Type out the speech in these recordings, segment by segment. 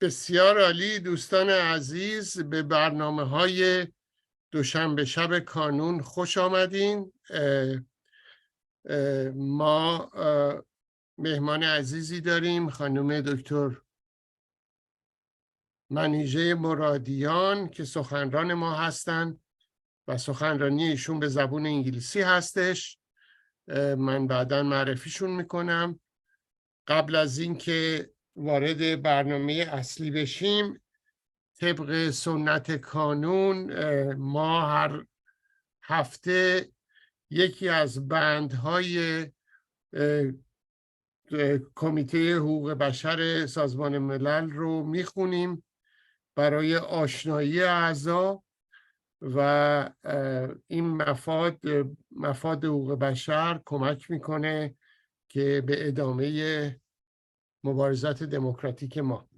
بسیار عالی دوستان عزیز، به برنامه‌های دوشنبه شب کانون خوش آمدین. ما مهمان عزیزی داریم، خانم دکتر منیژه مرادیان که سخنران ما هستند و سخنرانی ایشون به زبان انگلیسی هستش. من بعداً معرفیشون میکنم. قبل از اینکه وارد برنامه اصلی بشیم، طبق سنت کانون ما هر هفته یکی از بندهای کمیته حقوق بشر سازمان ملل رو میخونیم برای آشنایی اعضا و این مفاد حقوق بشر کمک میکنه که به ادامه مبارزات دموکراتیک ما.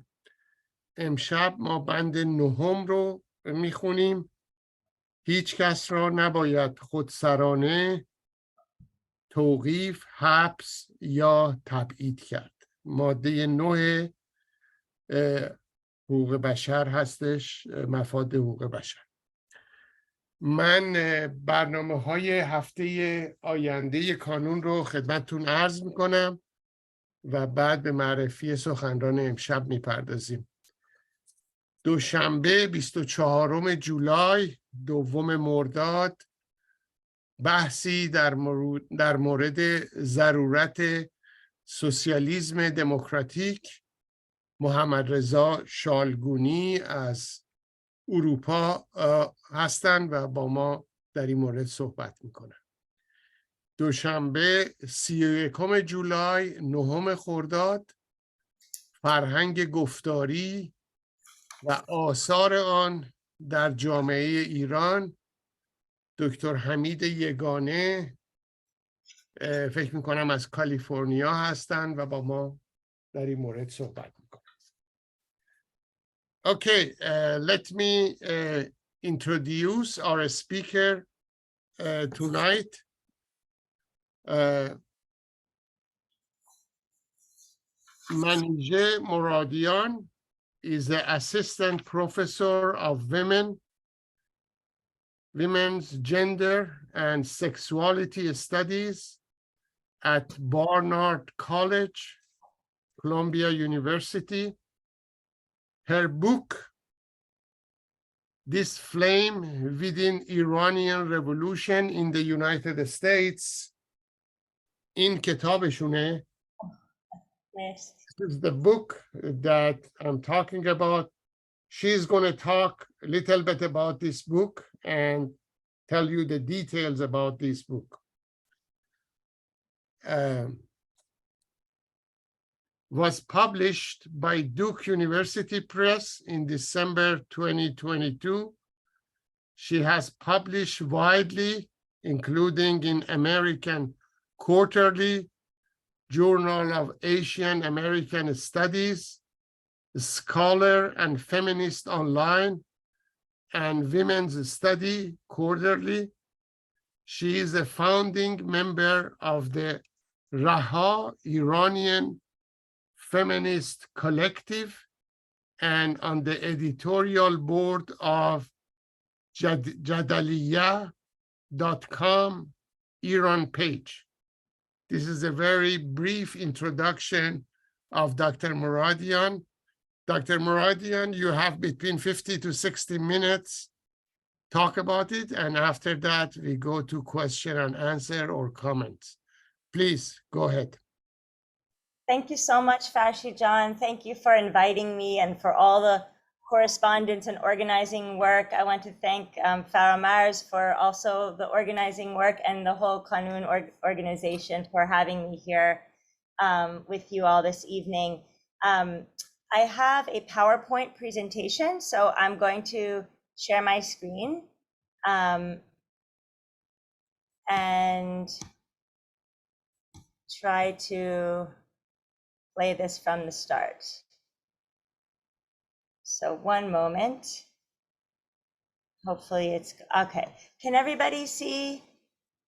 امشب ما بند 9 رو میخونیم. هیچ کس را نباید خودسرانه توقیف، حبس یا تبعید کرد. ماده 9 حقوق بشر هستش، مفاد حقوق بشر. من برنامه‌های هفته آینده کانون رو خدمتتون عرض میکنم و بعد به معرفی سخنران امشب میپردازیم. دوشنبه 24 جولای، 2 مرداد، بحثی در مورد ضرورت سوسیالیسم دموکراتیک. محمد رضا شالگونی از اروپا هستند و با ما در این مورد صحبت میکنن. دوشنبه 31 جولای، 9 خرداد، فرهنگ گفتاری و آثار آن در جامعه ایران. دکتر حمید یگانه فکر میکنم از کالیفرنیا هستند و با ما در این مورد صحبت میکنن. Okay, let me introduce our speaker tonight. Manijeh Moradian is the assistant professor of women's gender and sexuality studies at Barnard College, Columbia University. Her book, This Flame Within Iranian Revolution in the United States, in kitabeshune. Yes. This is the book that I'm talking about. She's going to talk a little bit about this book and tell you the details about this book. Was published by Duke University Press in December 2022. She has published widely, including in American Quarterly, Journal of Asian American Studies, Scholar and Feminist Online, and Women's Study Quarterly. She is a founding member of the Raha Iranian Feminist Collective and on the editorial board of Jadaliyah.com Iran page. This is a very brief introduction of Dr. Moradian. Dr. Moradian, you have between 50 to 60 minutes. Talk about it, and after that, we go to question and answer or comments. Please, go ahead. Thank you so much, Farshi John. Thank you for inviting me and for all the correspondence and organizing work. I want to thank Farah Mars for also the organizing work and the whole Kanun organization for having me here with you all this evening. I have a PowerPoint presentation, so I'm going to share my screen and try to play this from the start. So one moment. Hopefully it's okay. Can everybody see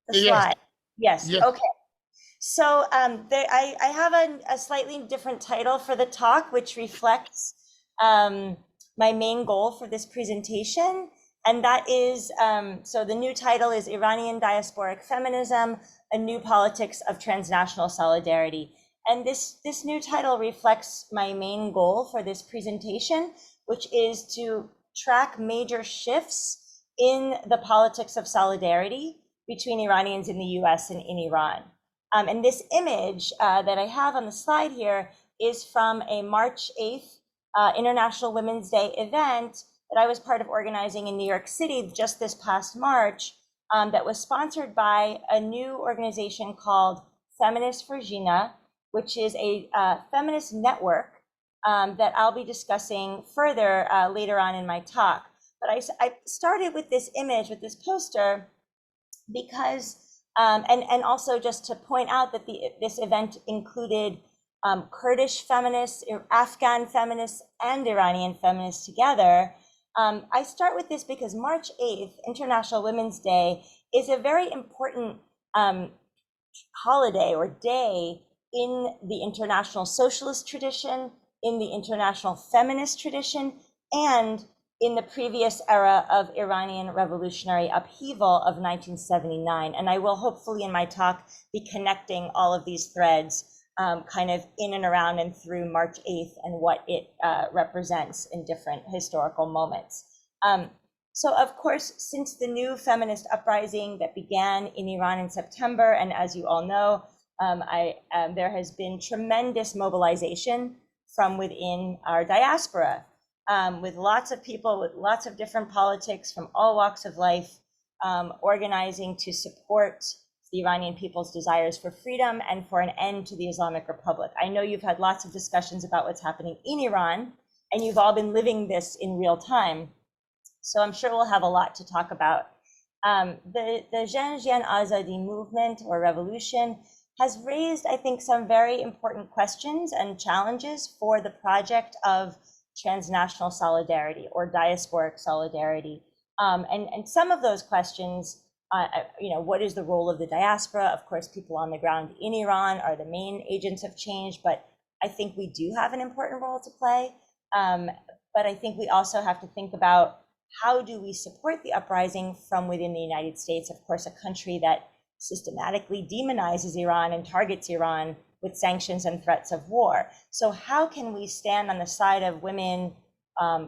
the slide? Yes. Yes. Okay. So I have a slightly different title for the talk, which reflects my main goal for this presentation. And that is, so the new title is Iranian Diasporic Feminism, a New Politics of Transnational Solidarity. And this new title reflects my main goal for this presentation, which is to track major shifts in the politics of solidarity between Iranians in the US and in Iran. And this image that I have on the slide here is from a March 8th International Women's Day event that I was part of organizing in New York City just this past March, that was sponsored by a new organization called Feminists for Jina, which is a feminist network that I'll be discussing further later on in my talk. But I started with this image, with this poster, because, and also just to point out that this event included Kurdish feminists, Afghan feminists, and Iranian feminists together. I start with this because March 8th, International Women's Day, is a very important holiday or day in the international socialist tradition, in the international feminist tradition, and in the previous era of Iranian revolutionary upheaval of 1979. And I will hopefully in my talk be connecting all of these threads kind of in and around and through March 8th and what it represents in different historical moments. So of course, since the new feminist uprising that began in Iran in September, and as you all know, there has been tremendous mobilization from within our diaspora, with lots of people, with lots of different politics from all walks of life, organizing to support the Iranian people's desires for freedom and for an end to the Islamic Republic. I know you've had lots of discussions about what's happening in Iran, and you've all been living this in real time. So I'm sure we'll have a lot to talk about. The Jan Azadi movement or revolution has raised, I think, some very important questions and challenges for the project of transnational solidarity or diasporic solidarity. And some of those questions, what is the role of the diaspora? Of course, people on the ground in Iran are the main agents of change, but I think we do have an important role to play. But I think we also have to think about how do we support the uprising from within the United States, of course, a country that systematically demonizes Iran and targets Iran with sanctions and threats of war. So how can we stand on the side of women,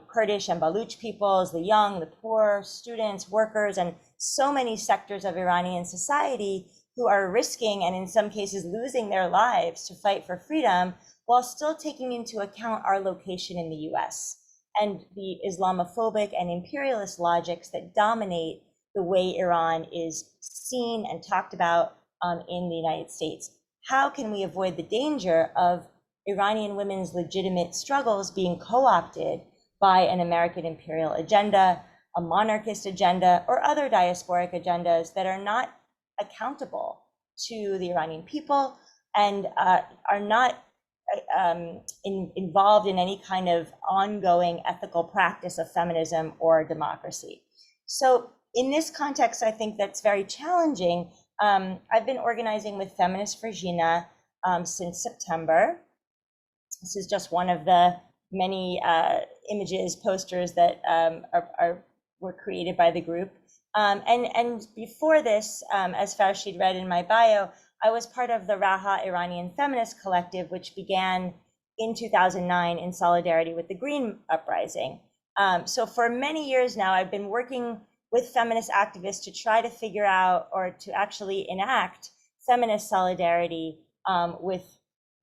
Kurdish and Baluch peoples, the young, the poor, students, workers, and so many sectors of Iranian society who are risking and in some cases losing their lives to fight for freedom while still taking into account our location in the US and the Islamophobic and imperialist logics that dominate the way Iran is seen and talked about in the United States. How can we avoid the danger of Iranian women's legitimate struggles being co-opted by an American imperial agenda, a monarchist agenda, or other diasporic agendas that are not accountable to the Iranian people and are not involved in any kind of ongoing ethical practice of feminism or democracy? So in this context, I think that's very challenging. I've been organizing with Feminists for Jina since September. This is just one of the many images, posters that were created by the group. And before this, as Farshid read in my bio, I was part of the Raha Iranian Feminist Collective, which began in 2009 in solidarity with the Green Uprising. So for many years now, I've been working with feminist activists to try to figure out or to actually enact feminist solidarity with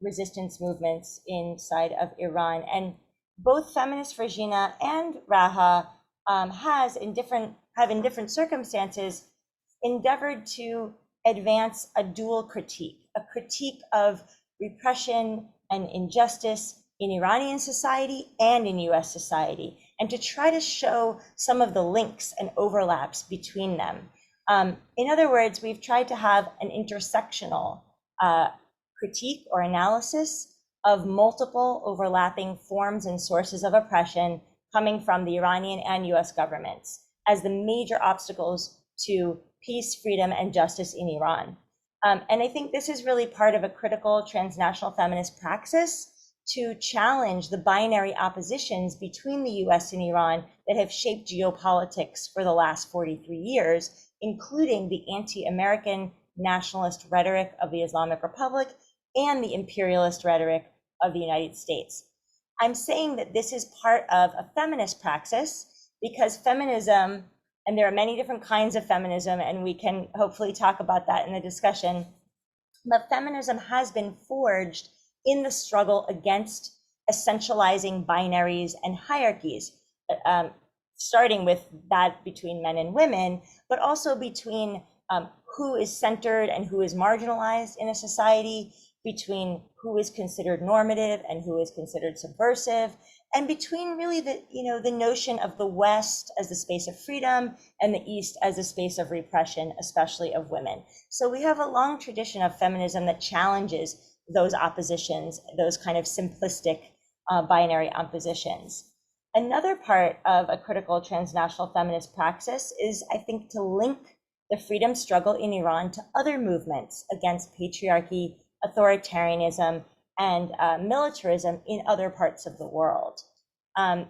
resistance movements inside of Iran. And both Feminists for Jina and Raha have in different circumstances endeavored to advance a dual critique, a critique of repression and injustice in Iranian society and in US society, and to try to show some of the links and overlaps between them. In other words, we've tried to have an intersectional critique or analysis of multiple overlapping forms and sources of oppression coming from the Iranian and US governments as the major obstacles to peace, freedom, and justice in Iran. And I think this is really part of a critical transnational feminist praxis to challenge the binary oppositions between the US and Iran that have shaped geopolitics for the last 43 years, including the anti-American nationalist rhetoric of the Islamic Republic and the imperialist rhetoric of the United States. I'm saying that this is part of a feminist praxis because feminism, and there are many different kinds of feminism, and we can hopefully talk about that in the discussion, but feminism has been forged in the struggle against essentializing binaries and hierarchies, starting with that between men and women, but also between who is centered and who is marginalized in a society, between who is considered normative and who is considered subversive, and between really the notion of the West as the space of freedom and the East as a space of repression, especially of women. So we have a long tradition of feminism that challenges those oppositions, those kind of simplistic binary oppositions. Another part of a critical transnational feminist praxis is, I think, to link the freedom struggle in Iran to other movements against patriarchy, authoritarianism, and militarism in other parts of the world. I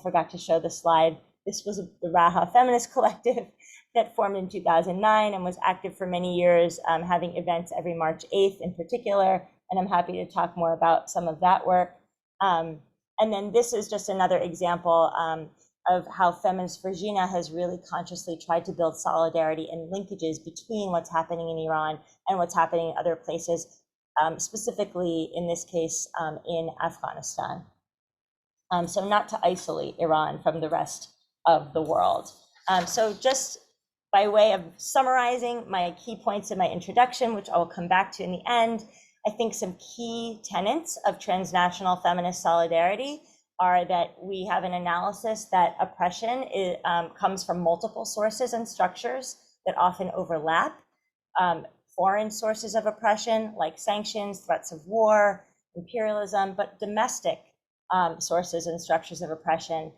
forgot to show the slide. This was the Raha Feminist Collective that formed in 2009 and was active for many years, having events every March 8th in particular, and I'm happy to talk more about some of that work. And then this is just another example of how Feminists for Jina has really consciously tried to build solidarity and linkages between what's happening in Iran and what's happening in other places, specifically in this case in Afghanistan. So not to isolate Iran from the rest of the world. So just by way of summarizing my key points in my introduction, which I will come back to in the end, I think some key tenets of transnational feminist solidarity are that we have an analysis that oppression comes from multiple sources and structures that often overlap. Foreign sources of oppression like sanctions, threats of war, imperialism, but domestic sources and structures of oppression.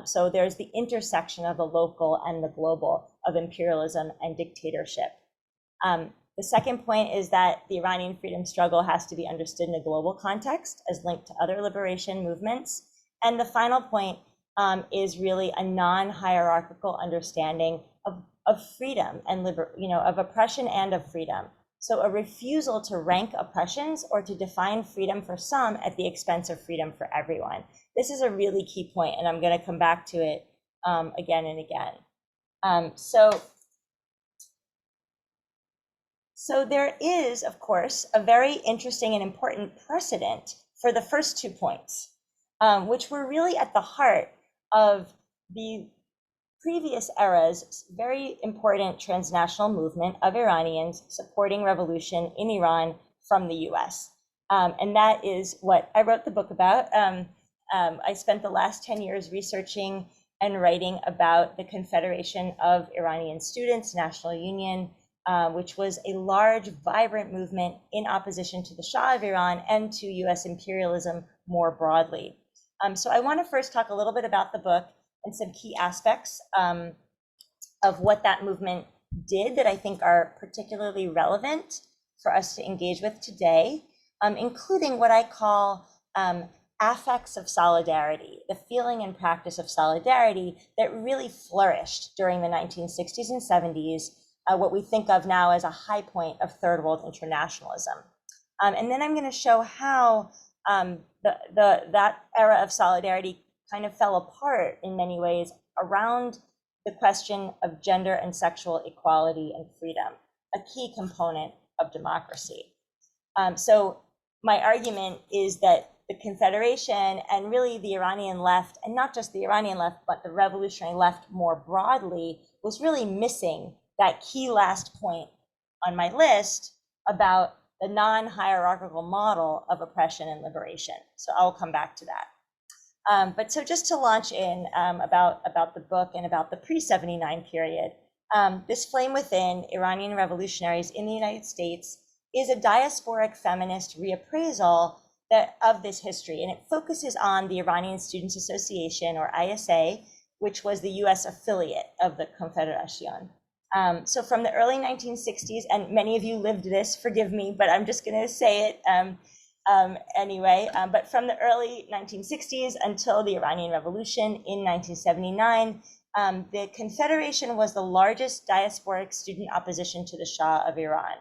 So there's the intersection of the local and the global, of imperialism and dictatorship. The second point is that the Iranian freedom struggle has to be understood in a global context as linked to other liberation movements. And the final point is really a non-hierarchical understanding of freedom and of oppression and of freedom. So a refusal to rank oppressions or to define freedom for some at the expense of freedom for everyone. This is a really key point, and I'm going to come back to it again and again. So there is, of course, a very interesting and important precedent for the first 2 points, which were really at the heart of the previous era's very important transnational movement of Iranians supporting revolution in Iran from the US. And that is what I wrote the book about. I spent the last 10 years researching and writing about the Confederation of Iranian Students, National Union, which was a large, vibrant movement in opposition to the Shah of Iran and to US imperialism more broadly. So I want to first talk a little bit about the book and some key aspects of what that movement did that I think are particularly relevant for us to engage with today, including what I call affects of solidarity, the feeling and practice of solidarity that really flourished during the 1960s and 70s, what we think of now as a high point of third world internationalism. And then I'm going to show how that era of solidarity kind of fell apart in many ways around the question of gender and sexual equality and freedom, a key component of democracy. So my argument is that the Confederation and really the Iranian left, and not just the Iranian left, but the revolutionary left more broadly, was really missing that key last point on my list about the non-hierarchical model of oppression and liberation. So I'll come back to that. But so just to launch in about the book and about the pre-79 period, this Flame Within, Iranian Revolutionaries in the United States is a diasporic feminist reappraisal of this history. And it focuses on the Iranian Students Association, or ISA, which was the US affiliate of the Confederation. So from the early 1960s, and many of you lived this, forgive me, but I'm just going to say it anyway. But from the early 1960s until the Iranian Revolution in 1979, the Confederation was the largest diasporic student opposition to the Shah of Iran.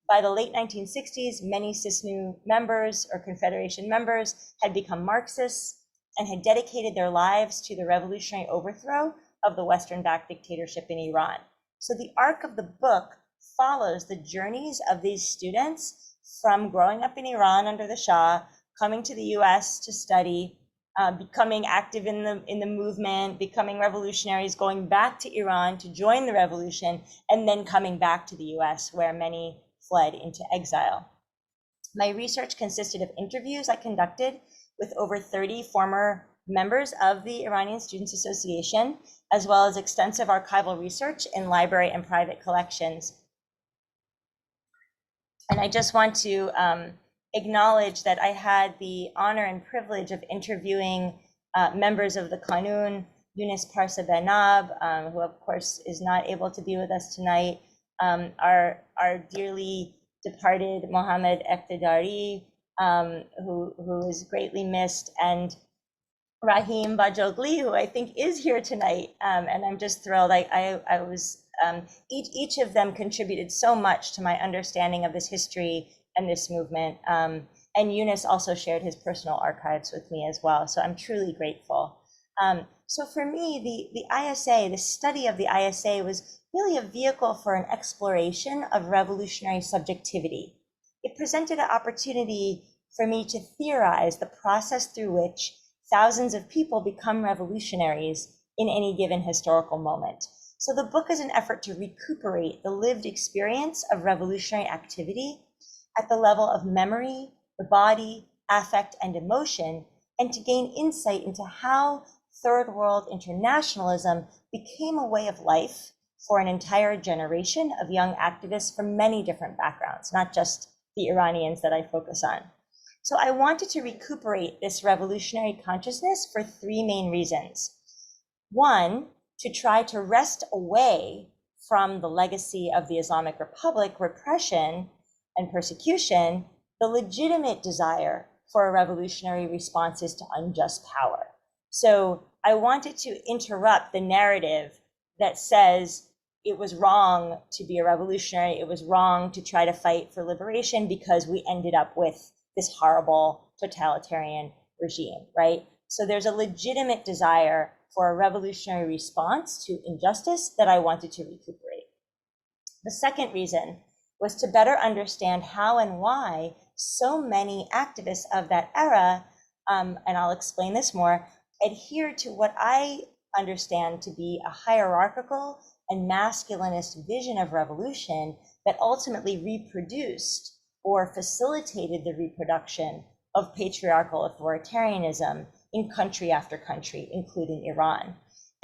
By the late 1960s, many CISNU members or Confederation members had become Marxists and had dedicated their lives to the revolutionary overthrow of the Western-backed dictatorship in Iran. So the arc of the book follows the journeys of these students from growing up in Iran under the Shah, coming to the US to study, becoming active in the movement, becoming revolutionaries, going back to Iran to join the revolution, and then coming back to the US, where many fled into exile. My research consisted of interviews I conducted with over 30 former members of the Iranian Students Association, as well as extensive archival research in library and private collections. And I just want to acknowledge that I had the honor and privilege of interviewing members of the Khanun, Yunus Parsa Benab, who of course is not able to be with us tonight, our dearly departed Mohammad Eqtidari, who is greatly missed, and Rahim Bajogli, who I think is here tonight, and I'm just thrilled. I was each of them contributed so much to my understanding of this history and this movement. And Yunus also shared his personal archives with me as well. So I'm truly grateful. So for me, the ISA, the study of the ISA was really a vehicle for an exploration of revolutionary subjectivity. It presented an opportunity for me to theorize the process through which thousands of people become revolutionaries in any given historical moment. So the book is an effort to recuperate the lived experience of revolutionary activity at the level of memory, the body, affect, and emotion, and to gain insight into how third world internationalism became a way of life for an entire generation of young activists from many different backgrounds, not just the Iranians that I focus on. So I wanted to recuperate this revolutionary consciousness for three main reasons. One, to try to wrest away from the legacy of the Islamic Republic repression and persecution, the legitimate desire for revolutionary responses to unjust power. So I wanted to interrupt the narrative that says it was wrong to be a revolutionary, it was wrong to try to fight for liberation because we ended up with this horrible totalitarian regime, right? So there's a legitimate desire for a revolutionary response to injustice that I wanted to recuperate. The second reason was to better understand how and why so many activists of that era, and I'll explain this more, adhere to what I understand to be a hierarchical and masculinist vision of revolution that ultimately reproduced or facilitated the reproduction of patriarchal authoritarianism in country after country, including Iran.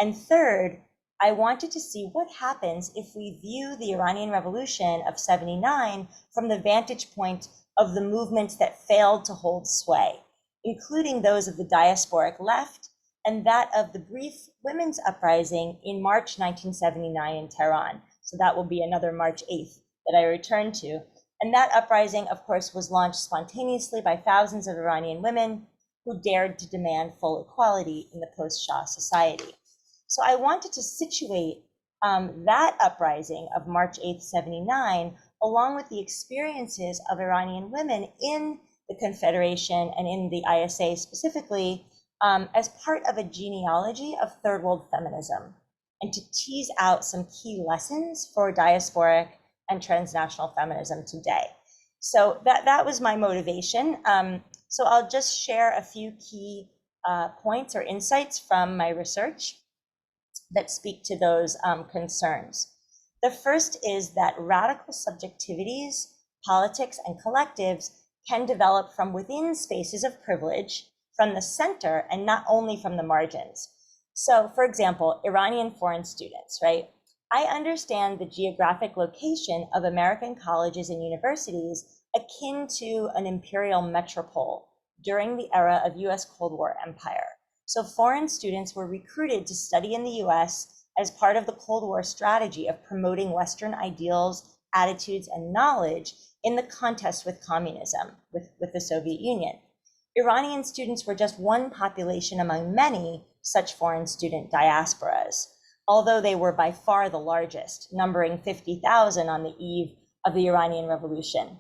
And third, I wanted to see what happens if we view the Iranian Revolution of '79 from the vantage point of the movements that failed to hold sway, including those of the diasporic left and that of the brief women's uprising in March 1979 in Tehran. So that will be another March 8th that I return to. And that uprising, of course, was launched spontaneously by thousands of Iranian women who dared to demand full equality in the post-Shah society. So I wanted to situate that uprising of March 8th, '79, along with the experiences of Iranian women in the Confederation and in the ISA specifically, as part of a genealogy of third world feminism, and to tease out some key lessons for diasporic and transnational feminism today. So that was my motivation. So I'll just share a few key points or insights from my research that speak to those concerns. The first is that radical subjectivities, politics, and collectives can develop from within spaces of privilege, from the center, and not only from the margins. So, for example, Iranian foreign students, right? I understand the geographic location of American colleges and universities akin to an imperial metropole during the era of US Cold War empire. So foreign students were recruited to study in the US as part of the Cold War strategy of promoting Western ideals, attitudes, and knowledge in the contest with communism, with the Soviet Union. Iranian students were just one population among many such foreign student diasporas, although they were by far the largest, numbering 50,000 on the eve of the Iranian Revolution.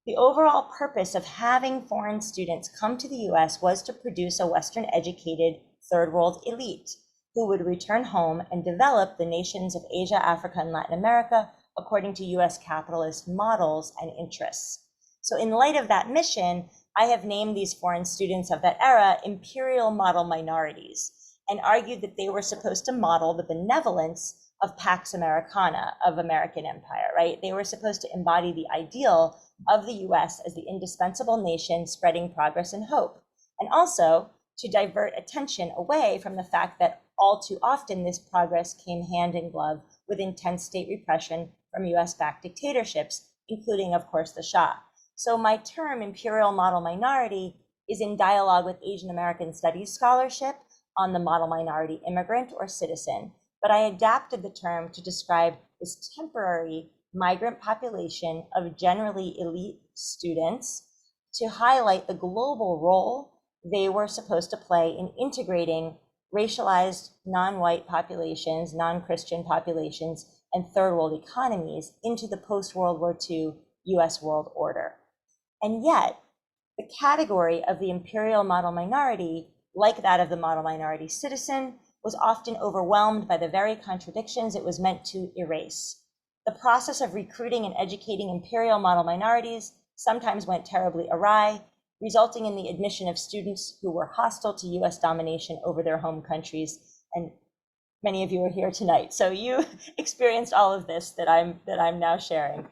The overall purpose of having foreign students come to the US was to produce a Western-educated third world elite who would return home and develop the nations of Asia, Africa, and Latin America according to US capitalist models and interests. So in light of that mission, I have named these foreign students of that era imperial model minorities and argued that they were supposed to model the benevolence of Pax Americana, of American empire, right? They were supposed to embody the ideal of the US as the indispensable nation spreading progress and hope, and also to divert attention away from the fact that all too often this progress came hand in glove with intense state repression from US-backed dictatorships, including, of course, the Shah. So my term, imperial model minority, is in dialogue with Asian American studies scholarship on the model minority immigrant or citizen, but I adapted the term to describe this temporary migrant population of generally elite students to highlight the global role they were supposed to play in integrating racialized non-white populations, non-Christian populations, and third world economies into the post-World War II US world order. And yet, the category of the imperial model minority, like that of the model minority citizen, was often overwhelmed by the very contradictions it was meant to erase. The process of recruiting and educating imperial model minorities sometimes went terribly awry, resulting in the admission of students who were hostile to US domination over their home countries. And many of you are here tonight, so you experienced all of this that I'm now sharing.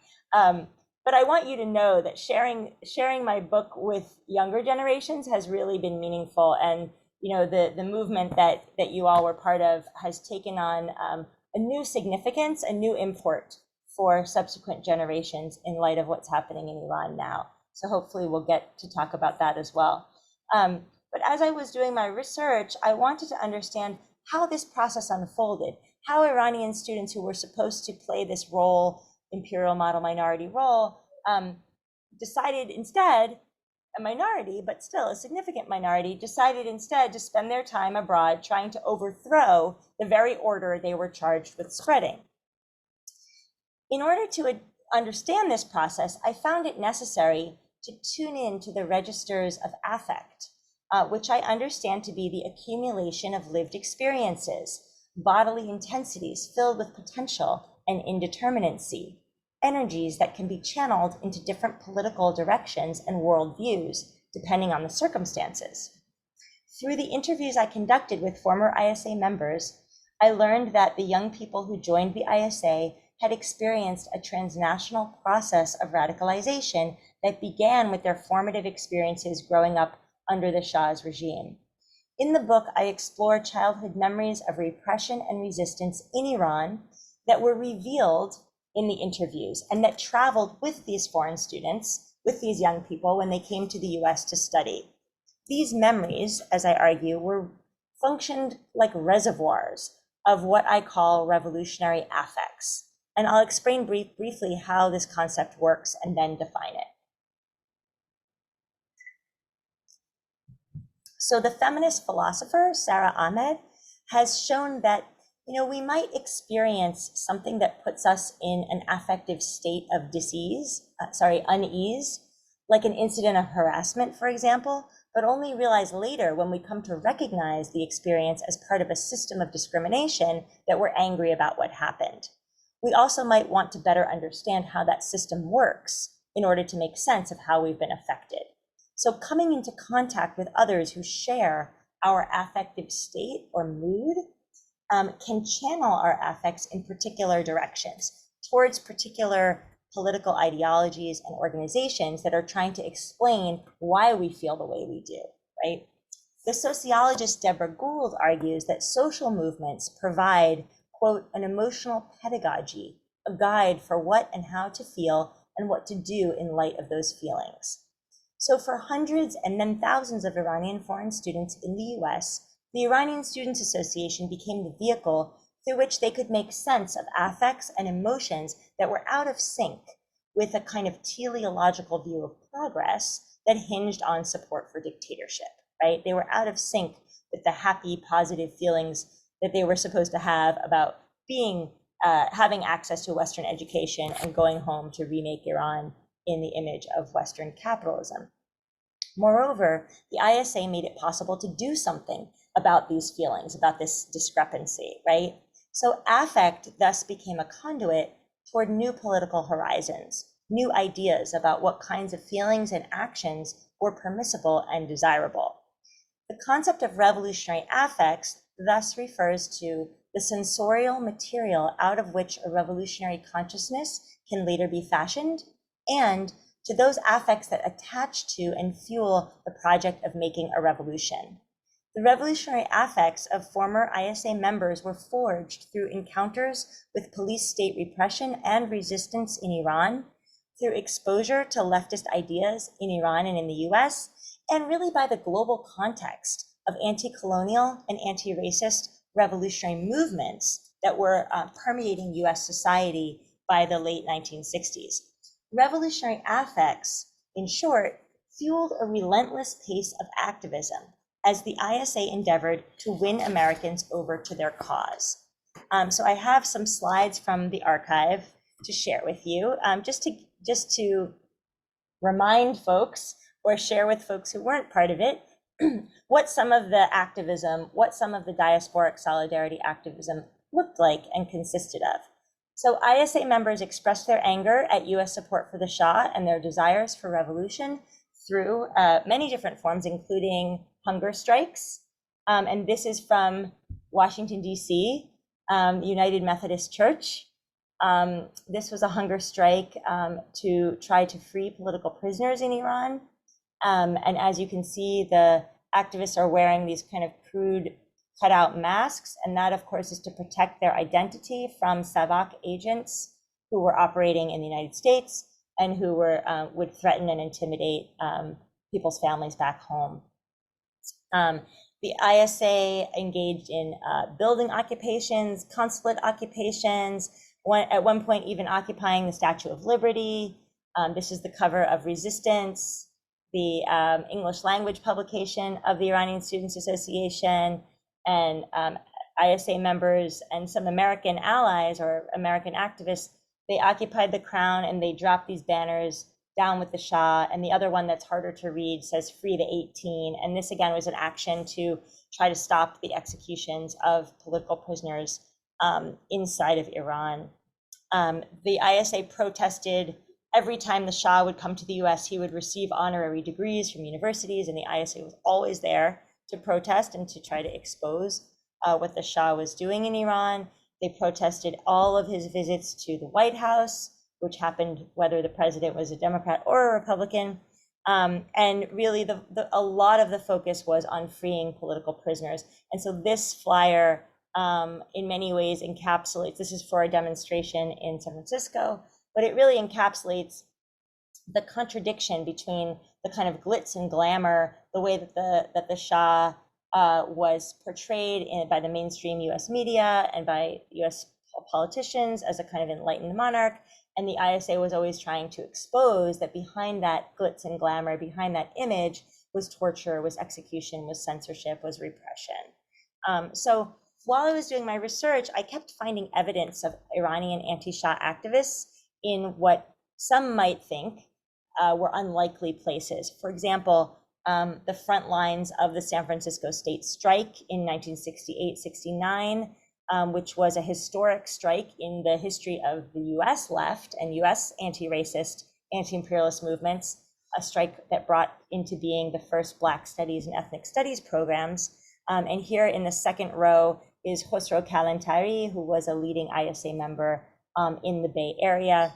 But I want you to know that sharing my book with younger generations has really been meaningful, and the movement that you all were part of has taken on a new significance, a new import for subsequent generations in light of what's happening in Iran now. So hopefully we'll get to talk about that as well. But as I was doing my research, I wanted to understand how this process unfolded, how Iranian students who were supposed to play this role, imperial model minority role, decided instead, a minority, but still a significant minority, decided instead to spend their time abroad trying to overthrow the very order they were charged with spreading. In order to understand this process, I found it necessary to tune in to the registers of affect, which I understand to be the accumulation of lived experiences, bodily intensities filled with potential and indeterminacy, energies that can be channeled into different political directions and worldviews, depending on the circumstances. Through the interviews I conducted with former ISA members, I learned that the young people who joined the ISA had experienced a transnational process of radicalization that began with their formative experiences growing up under the Shah's regime. In the book, I explore childhood memories of repression and resistance in Iran that were revealed in the interviews and that traveled with these foreign students, with these young people when they came to the US to study. These memories, as I argue, functioned like reservoirs of what I call revolutionary affects. And I'll explain briefly how this concept works and then define it. So the feminist philosopher, Sara Ahmed, has shown that we might experience something that puts us in an affective state of unease, like an incident of harassment, for example, but only realize later when we come to recognize the experience as part of a system of discrimination that we're angry about what happened. We also might want to better understand how that system works in order to make sense of how we've been affected. So coming into contact with others who share our affective state or mood can channel our affects in particular directions towards particular political ideologies and organizations that are trying to explain why we feel the way we do, right? The sociologist Deborah Gould argues that social movements provide, quote, an emotional pedagogy, a guide for what and how to feel and what to do in light of those feelings. So for hundreds and then thousands of Iranian foreign students in the US, the Iranian Students Association became the vehicle through which they could make sense of affects and emotions that were out of sync with a kind of teleological view of progress that hinged on support for dictatorship, right? They were out of sync with the happy, positive feelings that they were supposed to have about being, having access to Western education and going home to remake Iran in the image of Western capitalism. Moreover, the ISA made it possible to do something about these feelings, about this discrepancy, right? So affect thus became a conduit toward new political horizons, new ideas about what kinds of feelings and actions were permissible and desirable. The concept of revolutionary affects thus refers to the sensorial material out of which a revolutionary consciousness can later be fashioned, and to those affects that attach to and fuel the project of making a revolution. The revolutionary affects of former ISA members were forged through encounters with police state repression and resistance in Iran, through exposure to leftist ideas in Iran and in the US, and really by the global context of anti-colonial and anti-racist revolutionary movements that were permeating US society by the late 1960s. Revolutionary affects, in short, fueled a relentless pace of activism as the ISA endeavored to win Americans over to their cause. So I have some slides from the archive to share with you, just to remind folks or share with folks who weren't part of it, what some of the activism, what some of the diasporic solidarity activism looked like and consisted of. So ISA members expressed their anger at US support for the Shah and their desires for revolution through many different forms, including hunger strikes. And this is from Washington, DC, United Methodist Church. This was a hunger strike to try to free political prisoners in Iran. And as you can see, the activists are wearing these kind of crude cutout masks. And that, of course, is to protect their identity from SAVAK agents who were operating in the United States and who were would threaten and intimidate people's families back home. The ISA engaged in building occupations, consulate occupations, at one point even occupying the Statue of Liberty. This is the cover of Resistance, the English language publication of the Iranian Students Association, and ISA members and some American allies or American activists, they occupied the crown and they dropped these banners down with the Shah. And the other one that's harder to read says free the 18. And this again was an action to try to stop the executions of political prisoners inside of Iran. The ISA protested every time the Shah would come to the US, he would receive honorary degrees from universities, and the ISA was always there to protest and to try to expose what the Shah was doing in Iran. They protested all of his visits to the White House, which happened whether the president was a Democrat or a Republican. And really a lot of the focus was on freeing political prisoners. And so this flyer in many ways encapsulates, this is for a demonstration in San Francisco, but it really encapsulates the contradiction between the kind of glitz and glamour, the way that the Shah was portrayed by the mainstream US media and by US politicians as a kind of enlightened monarch. And the ISA was always trying to expose that behind that glitz and glamour, behind that image, was torture, was execution, was censorship, was repression. So while I was doing my research, I kept finding evidence of Iranian anti-Shah activists in what some might think were unlikely places. For example, the front lines of the San Francisco state strike in 1968-69, which was a historic strike in the history of the US left and US anti-racist, anti-imperialist movements, a strike that brought into being the first Black Studies and Ethnic Studies programs. And here in the second row is Khosrow Kalantari, who was a leading ISA member in the Bay Area.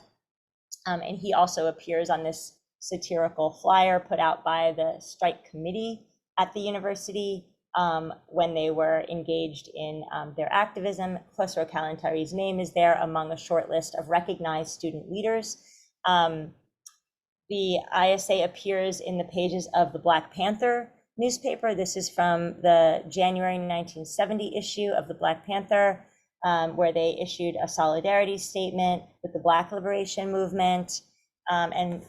And he also appears on this satirical flyer put out by the strike committee at the university when they were engaged in their activism. Khosrow Kalantari's name is there among a short list of recognized student leaders. The ISA appears in the pages of the Black Panther newspaper. This is from the January 1970 issue of the Black Panther. where they issued a solidarity statement with the Black Liberation Movement. And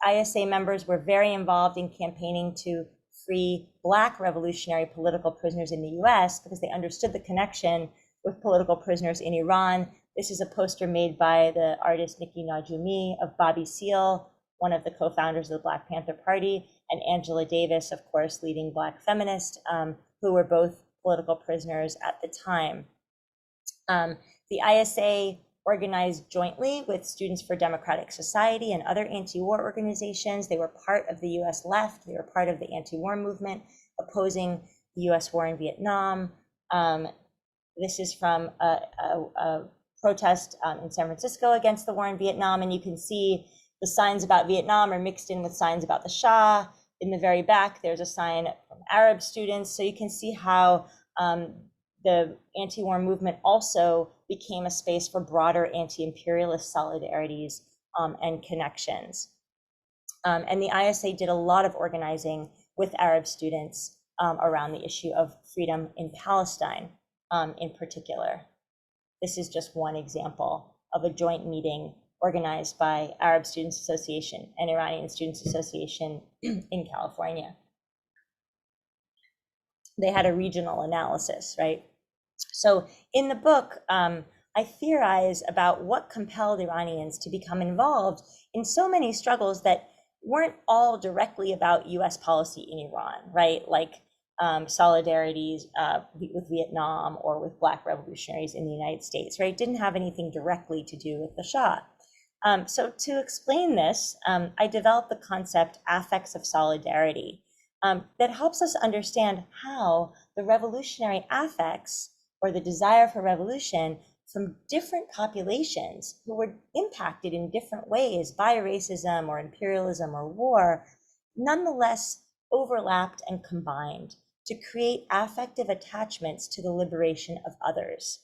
ISA members were very involved in campaigning to free Black revolutionary political prisoners in the US because they understood the connection with political prisoners in Iran. This is a poster made by the artist Nikki Najumi of Bobby Seale, one of the co-founders of the Black Panther Party, and Angela Davis, of course, leading Black feminist, who were both political prisoners at the time. The ISA organized jointly with Students for Democratic Society and other anti-war organizations. They were part of the US left. They were part of the anti-war movement opposing the US war in Vietnam. This is from a protest in San Francisco against the war in Vietnam. And you can see the signs about Vietnam are mixed in with signs about the Shah. In the very back, there's a sign from Arab students. So you can see how the anti-war movement also became a space for broader anti-imperialist solidarities and connections. And the ISA did a lot of organizing with Arab students around the issue of freedom in Palestine in particular. This is just one example of a joint meeting organized by Arab Students Association and Iranian Students Association in California. They had a regional analysis, right? So in the book, I theorize about what compelled Iranians to become involved in so many struggles that weren't all directly about US policy in Iran, right? Like solidarities with Vietnam or with Black revolutionaries in the United States, right? Didn't have anything directly to do with the Shah. So to explain this, I developed the concept affects of solidarity that helps us understand how the revolutionary affects or the desire for revolution from different populations who were impacted in different ways by racism or imperialism or war, nonetheless overlapped and combined to create affective attachments to the liberation of others.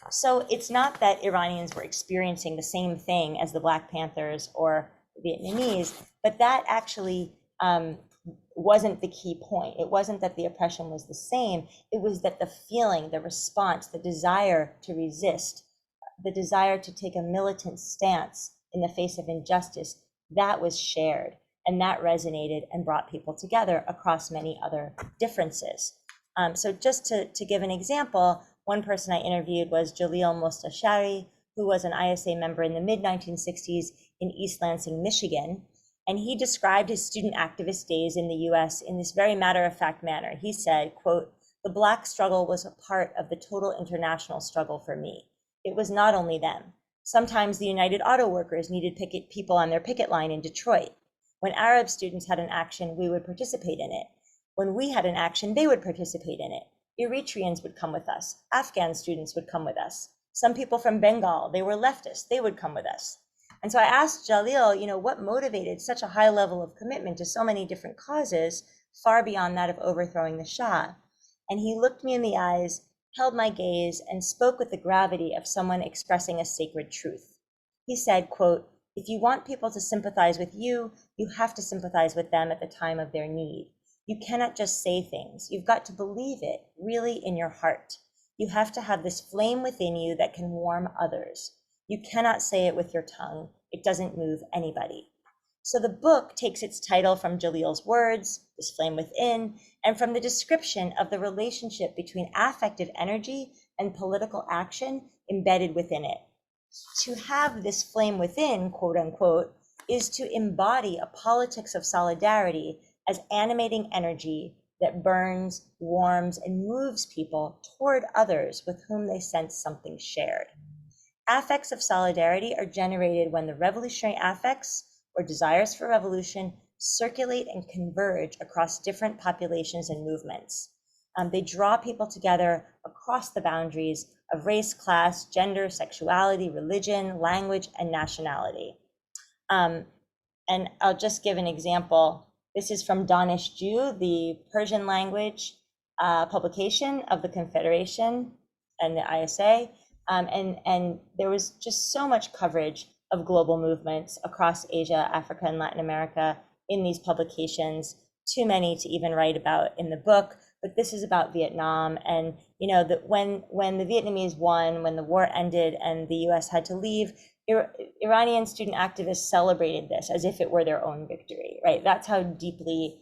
So it's not that Iranians were experiencing the same thing as the Black Panthers or Vietnamese, but that actually wasn't the key point. It wasn't that the oppression was the same. It was that the feeling, the response, the desire to resist, the desire to take a militant stance in the face of injustice, that was shared. And that resonated and brought people together across many other differences. So just to give an example, one person I interviewed was Jalil Mostashari, who was an ISA member in the mid-1960s in East Lansing, Michigan. And he described his student activist days in the US in this very matter-of-fact manner. He said, quote, "The Black struggle was a part of the total international struggle for me. It was not only them. Sometimes the United Auto Workers needed people on their picket line in Detroit. When Arab students had an action, we would participate in it. When we had an action, they would participate in it. Eritreans would come with us. Afghan students would come with us. Some people from Bengal, they were leftists, they would come with us." And so I asked Jalil, what motivated such a high level of commitment to so many different causes, far beyond that of overthrowing the Shah? And he looked me in the eyes, held my gaze, and spoke with the gravity of someone expressing a sacred truth. He said, quote, "If you want people to sympathize with you, you have to sympathize with them at the time of their need. You cannot just say things. You've got to believe it really in your heart. You have to have this flame within you that can warm others. You cannot say it with your tongue. It doesn't move anybody." So the book takes its title from Jalil's words, this flame within, and from the description of the relationship between affective energy and political action embedded within it. To have this flame within, quote unquote, is to embody a politics of solidarity as animating energy that burns, warms, and moves people toward others with whom they sense something shared. Affects of solidarity are generated when the revolutionary affects or desires for revolution circulate and converge across different populations and movements. They draw people together across the boundaries of race, class, gender, sexuality, religion, language, and nationality. And I'll just give an example. This is from Danish Jew, the Persian language publication of the Confederation and the ISA. And there was just so much coverage of global movements across Asia, Africa, and Latin America in these publications, too many to even write about in the book, but this is about Vietnam, and you know, that when the Vietnamese won, when the war ended and the US had to leave, Iranian student activists celebrated this as if it were their own victory, right? That's how deeply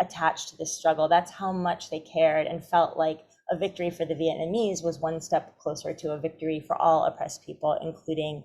attached to this struggle. That's how much they cared and felt like a victory for the Vietnamese was one step closer to a victory for all oppressed people, including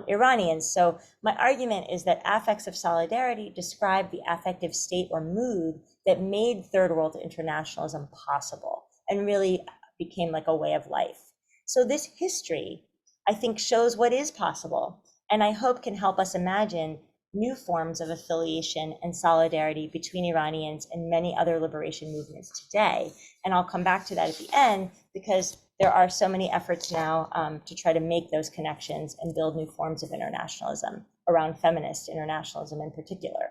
Iranians. So my argument is that affects of solidarity describe the affective state or mood that made third world internationalism possible and really became like a way of life. So this history, I think, shows what is possible, and I hope can help us imagine new forms of affiliation and solidarity between Iranians and many other liberation movements today. And I'll come back to that at the end, because there are so many efforts now to try to make those connections and build new forms of internationalism around feminist internationalism in particular.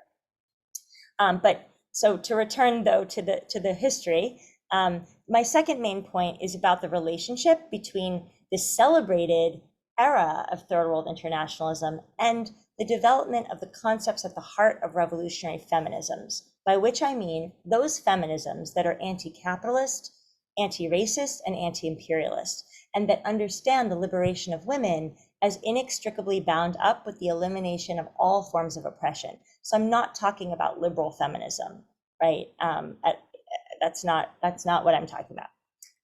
But so to return though to the history, my second main point is about the relationship between this celebrated era of third world internationalism and the development of the concepts at the heart of revolutionary feminisms, by which I mean those feminisms that are anti-capitalist, anti-racist, and anti-imperialist, and that understand the liberation of women as inextricably bound up with the elimination of all forms of oppression. So I'm not talking about liberal feminism, right? That's not what I'm talking about.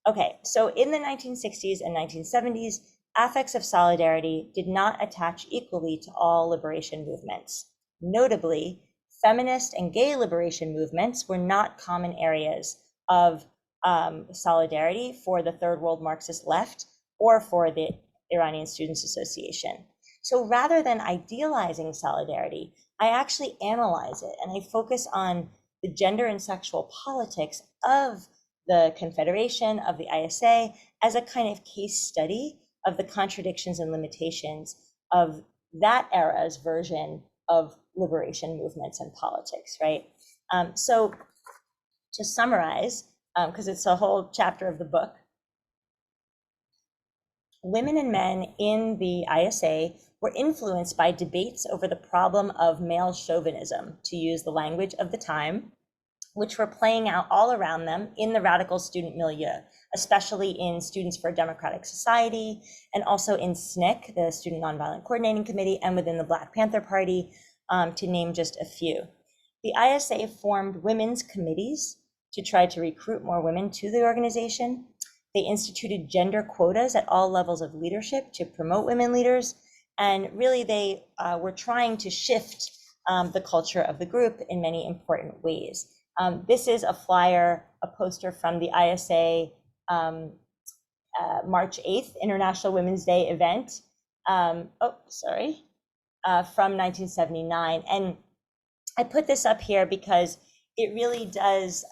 Okay, so in the 1960s and 1970s, affects of solidarity did not attach equally to all liberation movements. Notably, feminist and gay liberation movements were not common areas of solidarity for the third world Marxist left or for the Iranian Students Association. So rather than idealizing solidarity, I actually analyze it and I focus on the gender and sexual politics of the Confederation, of the ISA, as a kind of case study of the contradictions and limitations of that era's version of liberation movements and politics, right? So to summarize, because it's a whole chapter of the book, women and men in the ISA were influenced by debates over the problem of male chauvinism, to use the language of the time, which were playing out all around them in the radical student milieu, especially in Students for a Democratic Society, and also in SNCC, the Student Nonviolent Coordinating Committee, and within the Black Panther Party, to name just a few. The ISA formed women's committees to try to recruit more women to the organization. They instituted gender quotas at all levels of leadership to promote women leaders, and really they were trying to shift the culture of the group in many important ways. This is a flyer, a poster from the ISA March 8th International Women's Day event, from 1979. And I put this up here because it really does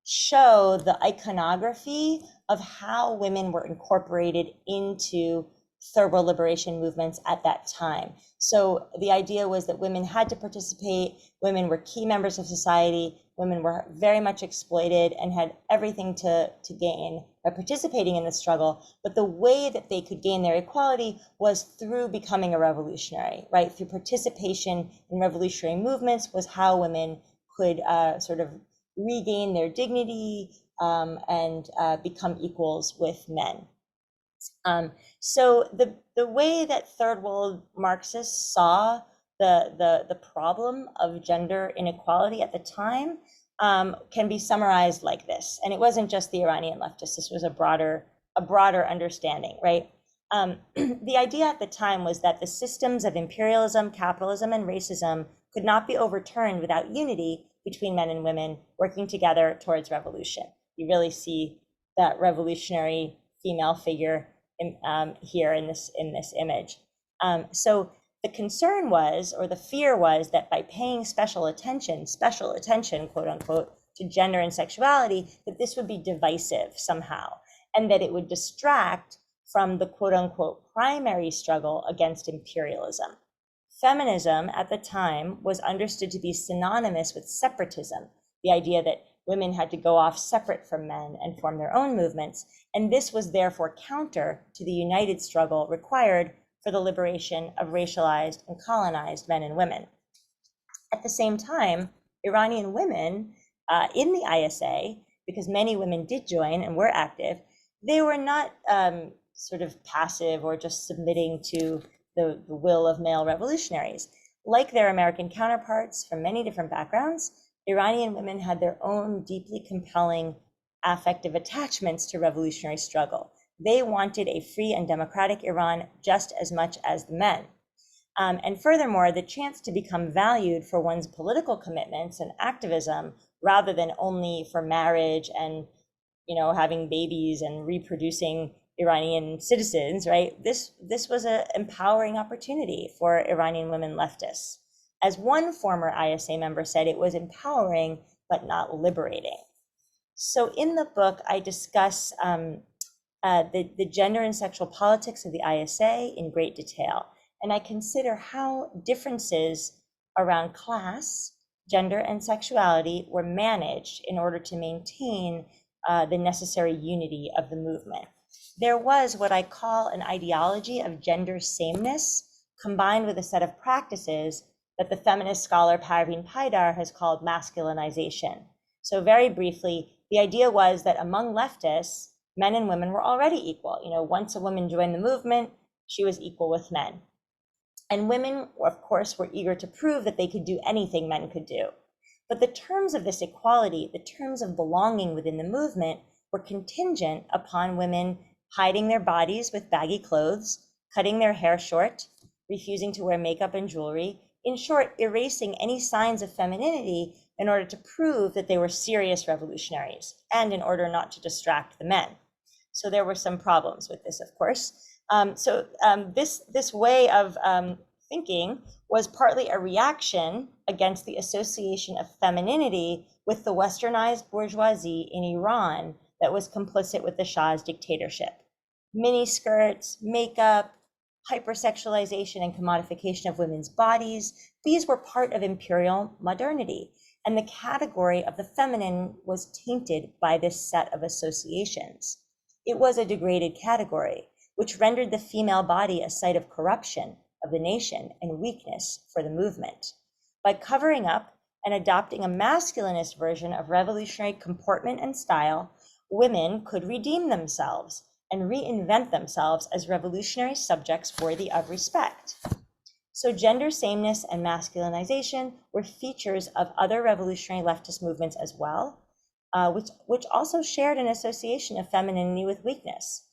show the iconography of how women were incorporated into third world liberation movements at that time. So the idea was that women had to participate, women were key members of society, women were very much exploited and had everything to gain by participating in the struggle. But the way that they could gain their equality was through becoming a revolutionary, right? Through participation in revolutionary movements was how women could sort of regain their dignity and become equals with men. So the way that third world Marxists saw the problem of gender inequality at the time can be summarized like this. And it wasn't just the Iranian leftists, this was a broader understanding, right? The idea at the time was that the systems of imperialism, capitalism, and racism could not be overturned without unity between men and women working together towards revolution. You really see that revolutionary female figure here in this image. So the concern was, or the fear was, that by paying special attention, quote unquote, to gender and sexuality, that this would be divisive somehow, and that it would distract from the quote unquote primary struggle against imperialism. Feminism at the time was understood to be synonymous with separatism, the idea that women had to go off separate from men and form their own movements, and this was therefore counter to the united struggle required for the liberation of racialized and colonized men and women. At the same time, Iranian women in the ISA because many women did join and were active, they were not sort of passive or just submitting to the will of male revolutionaries. Like their American counterparts from many different backgrounds, Iranian women had their own deeply compelling affective attachments to revolutionary struggle. They wanted a free and democratic Iran just as much as the men. And furthermore, the chance to become valued for one's political commitments and activism, rather than only for marriage and, having babies and reproducing Iranian citizens, right? This was an empowering opportunity for Iranian women leftists. As one former ISA member said, it was empowering, but not liberating. So in the book, I discuss the gender and sexual politics of the ISA in great detail. And I consider how differences around class, gender, and sexuality were managed in order to maintain the necessary unity of the movement. There was what I call an ideology of gender sameness combined with a set of practices that the feminist scholar Parveen Paidar has called masculinization. So very briefly, the idea was that among leftists, men and women were already equal. Once a woman joined the movement, she was equal with men. And women, of course, were eager to prove that they could do anything men could do. But the terms of this equality, the terms of belonging within the movement, were contingent upon women hiding their bodies with baggy clothes, cutting their hair short, refusing to wear makeup and jewelry, in short, erasing any signs of femininity in order to prove that they were serious revolutionaries and in order not to distract the men. So there were some problems with this, of course. This way of thinking was partly a reaction against the association of femininity with the westernized bourgeoisie in Iran that was complicit with the Shah's dictatorship. Mini skirts, makeup, hypersexualization and commodification of women's bodies, these were part of imperial modernity. And the category of the feminine was tainted by this set of associations. It was a degraded category, which rendered the female body a site of corruption of the nation and weakness for the movement. By covering up and adopting a masculinist version of revolutionary comportment and style, women could redeem themselves and reinvent themselves as revolutionary subjects worthy of respect. So gender sameness and masculinization were features of other revolutionary leftist movements as well, which also shared an association of femininity with weakness,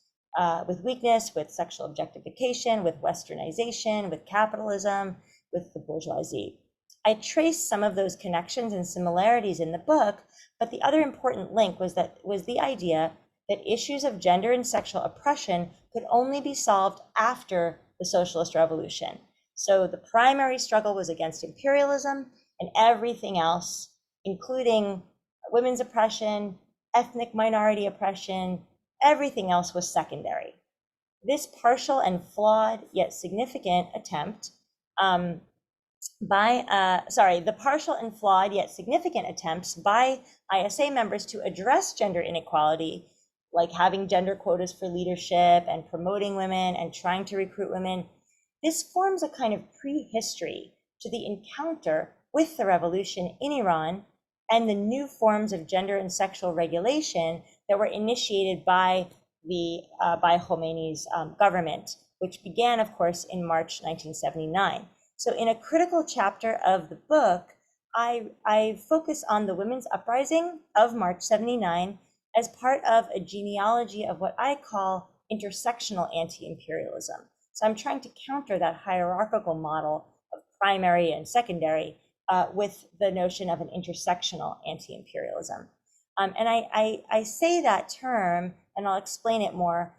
with sexual objectification, with westernization, with capitalism, with the bourgeoisie. I traced some of those connections and similarities in the book, but the other important link was the idea that issues of gender and sexual oppression could only be solved after the socialist revolution. So the primary struggle was against imperialism, and everything else, including women's oppression, ethnic minority oppression, everything else was secondary. This partial and flawed yet significant attempt the partial and flawed yet significant attempts by ISA members to address gender inequality, like having gender quotas for leadership and promoting women and trying to recruit women, this forms a kind of prehistory to the encounter with the revolution in Iran and the new forms of gender and sexual regulation that were initiated by Khomeini's government, which began, of course, in March 1979. So in a critical chapter of the book, I focus on the women's uprising of March 79 as part of a genealogy of what I call intersectional anti-imperialism. So I'm trying to counter that hierarchical model of primary and secondary with the notion of an intersectional anti-imperialism. And I say that term, and I'll explain it more,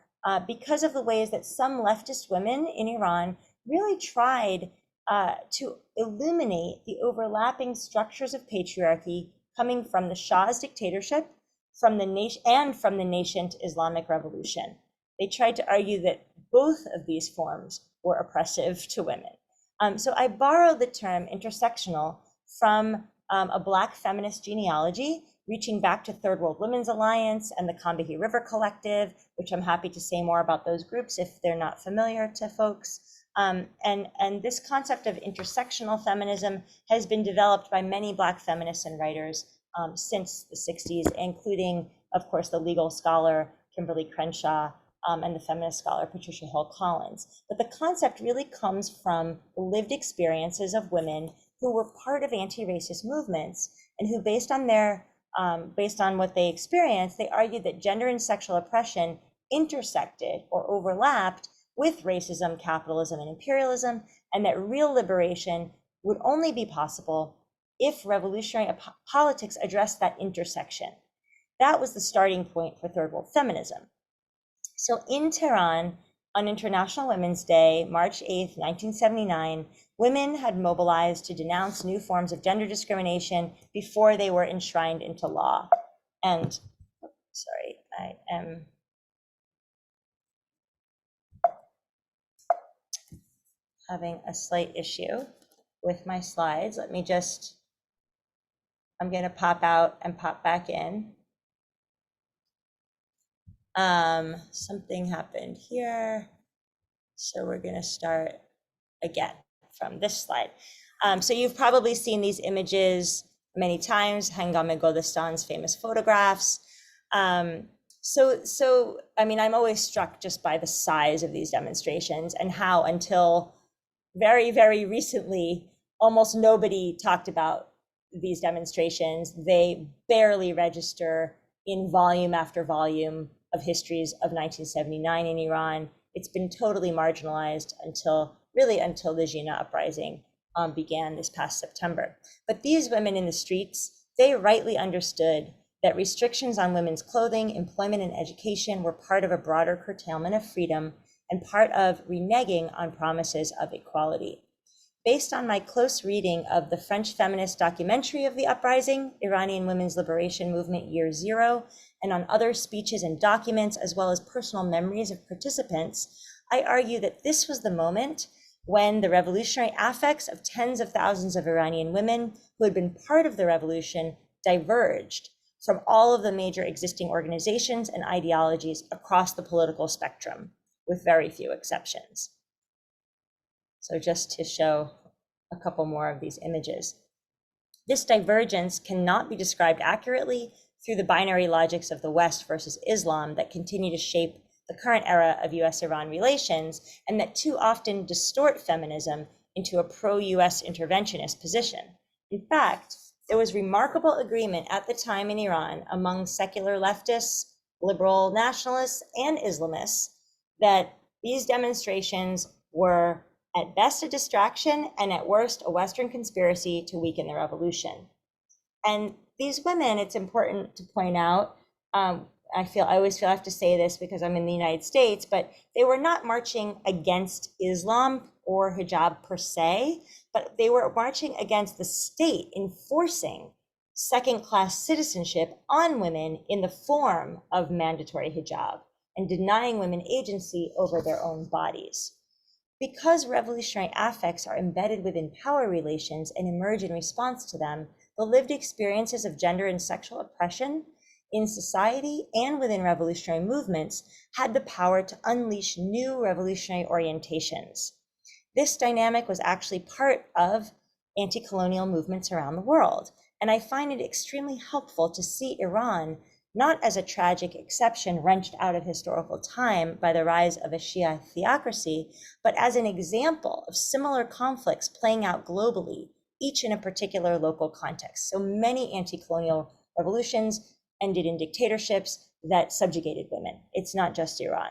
because of the ways that some leftist women in Iran really tried to illuminate the overlapping structures of patriarchy coming from the Shah's dictatorship, from the nascent Islamic Revolution. They tried to argue that both of these forms were oppressive to women. So I borrowed the term intersectional from a Black feminist genealogy, reaching back to Third World Women's Alliance and the Combahee River Collective, which I'm happy to say more about those groups if they're not familiar to folks. And this concept of intersectional feminism has been developed by many Black feminists and writers since the 60s, including, of course, the legal scholar Kimberly Crenshaw and the feminist scholar Patricia Hill Collins. But the concept really comes from the lived experiences of women who were part of anti-racist movements and who, based on what they experienced, they argued that gender and sexual oppression intersected or overlapped with racism, capitalism, and imperialism, and that real liberation would only be possible if revolutionary politics addressed that intersection. That was the starting point for third world feminism. So in Tehran, on International Women's Day, March 8th, 1979, women had mobilized to denounce new forms of gender discrimination before they were enshrined into law. And, sorry, I am having a slight issue with my slides. Let me just, I'm going to pop out and pop back in. Something happened here. So we're going to start again from this slide. So you've probably seen these images many times, Hangame Goldistan's famous photographs. So I mean, I'm always struck just by the size of these demonstrations and how until very, very recently, almost nobody talked about these demonstrations. They barely register in volume after volume of histories of 1979 in Iran. It's been totally marginalized until the Jina uprising began this past September. But these women in the streets, they rightly understood that restrictions on women's clothing, employment, and education were part of a broader curtailment of freedom and part of reneging on promises of equality. Based on my close reading of the French feminist documentary of the uprising, Iranian Women's Liberation Movement Year Zero, and on other speeches and documents, as well as personal memories of participants, I argue that this was the moment when the revolutionary affects of tens of thousands of Iranian women who had been part of the revolution diverged from all of the major existing organizations and ideologies across the political spectrum, with very few exceptions. So just to show a couple more of these images. This divergence cannot be described accurately through the binary logics of the West versus Islam that continue to shape the current era of US-Iran relations and that too often distort feminism into a pro-US interventionist position. In fact, there was remarkable agreement at the time in Iran among secular leftists, liberal nationalists, and Islamists that these demonstrations were at best a distraction and at worst a Western conspiracy to weaken the revolution. And these women, it's important to point out, I always feel I have to say this because I'm in the United States, but they were not marching against Islam or hijab per se, but they were marching against the state enforcing second-class citizenship on women in the form of mandatory hijab and denying women agency over their own bodies. Because revolutionary affects are embedded within power relations and emerge in response to them, the lived experiences of gender and sexual oppression in society and within revolutionary movements had the power to unleash new revolutionary orientations. This dynamic was actually part of anti-colonial movements around the world, and I find it extremely helpful to see Iran not as a tragic exception wrenched out of historical time by the rise of a Shia theocracy, but as an example of similar conflicts playing out globally, each in a particular local context. So many anti-colonial revolutions ended in dictatorships that subjugated women. It's not just Iran.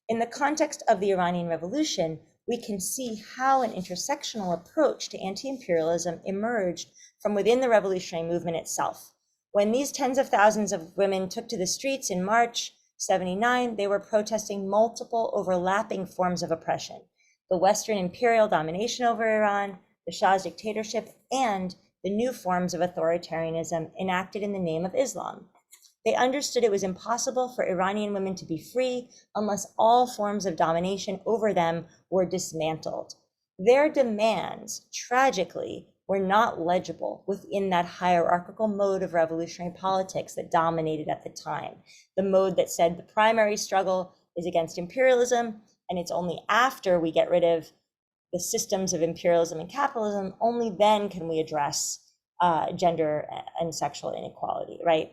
In the context of the Iranian Revolution, we can see how an intersectional approach to anti-imperialism emerged from within the revolutionary movement itself. When these tens of thousands of women took to the streets in March 79, they were protesting multiple overlapping forms of oppression: the Western imperial domination over Iran, the Shah's dictatorship, and the new forms of authoritarianism enacted in the name of Islam. They understood it was impossible for Iranian women to be free unless all forms of domination over them were dismantled. Their demands, tragically, were not legible within that hierarchical mode of revolutionary politics that dominated at the time. The mode that said the primary struggle is against imperialism, and it's only after we get rid of the systems of imperialism and capitalism, only then can we address gender and sexual inequality, right?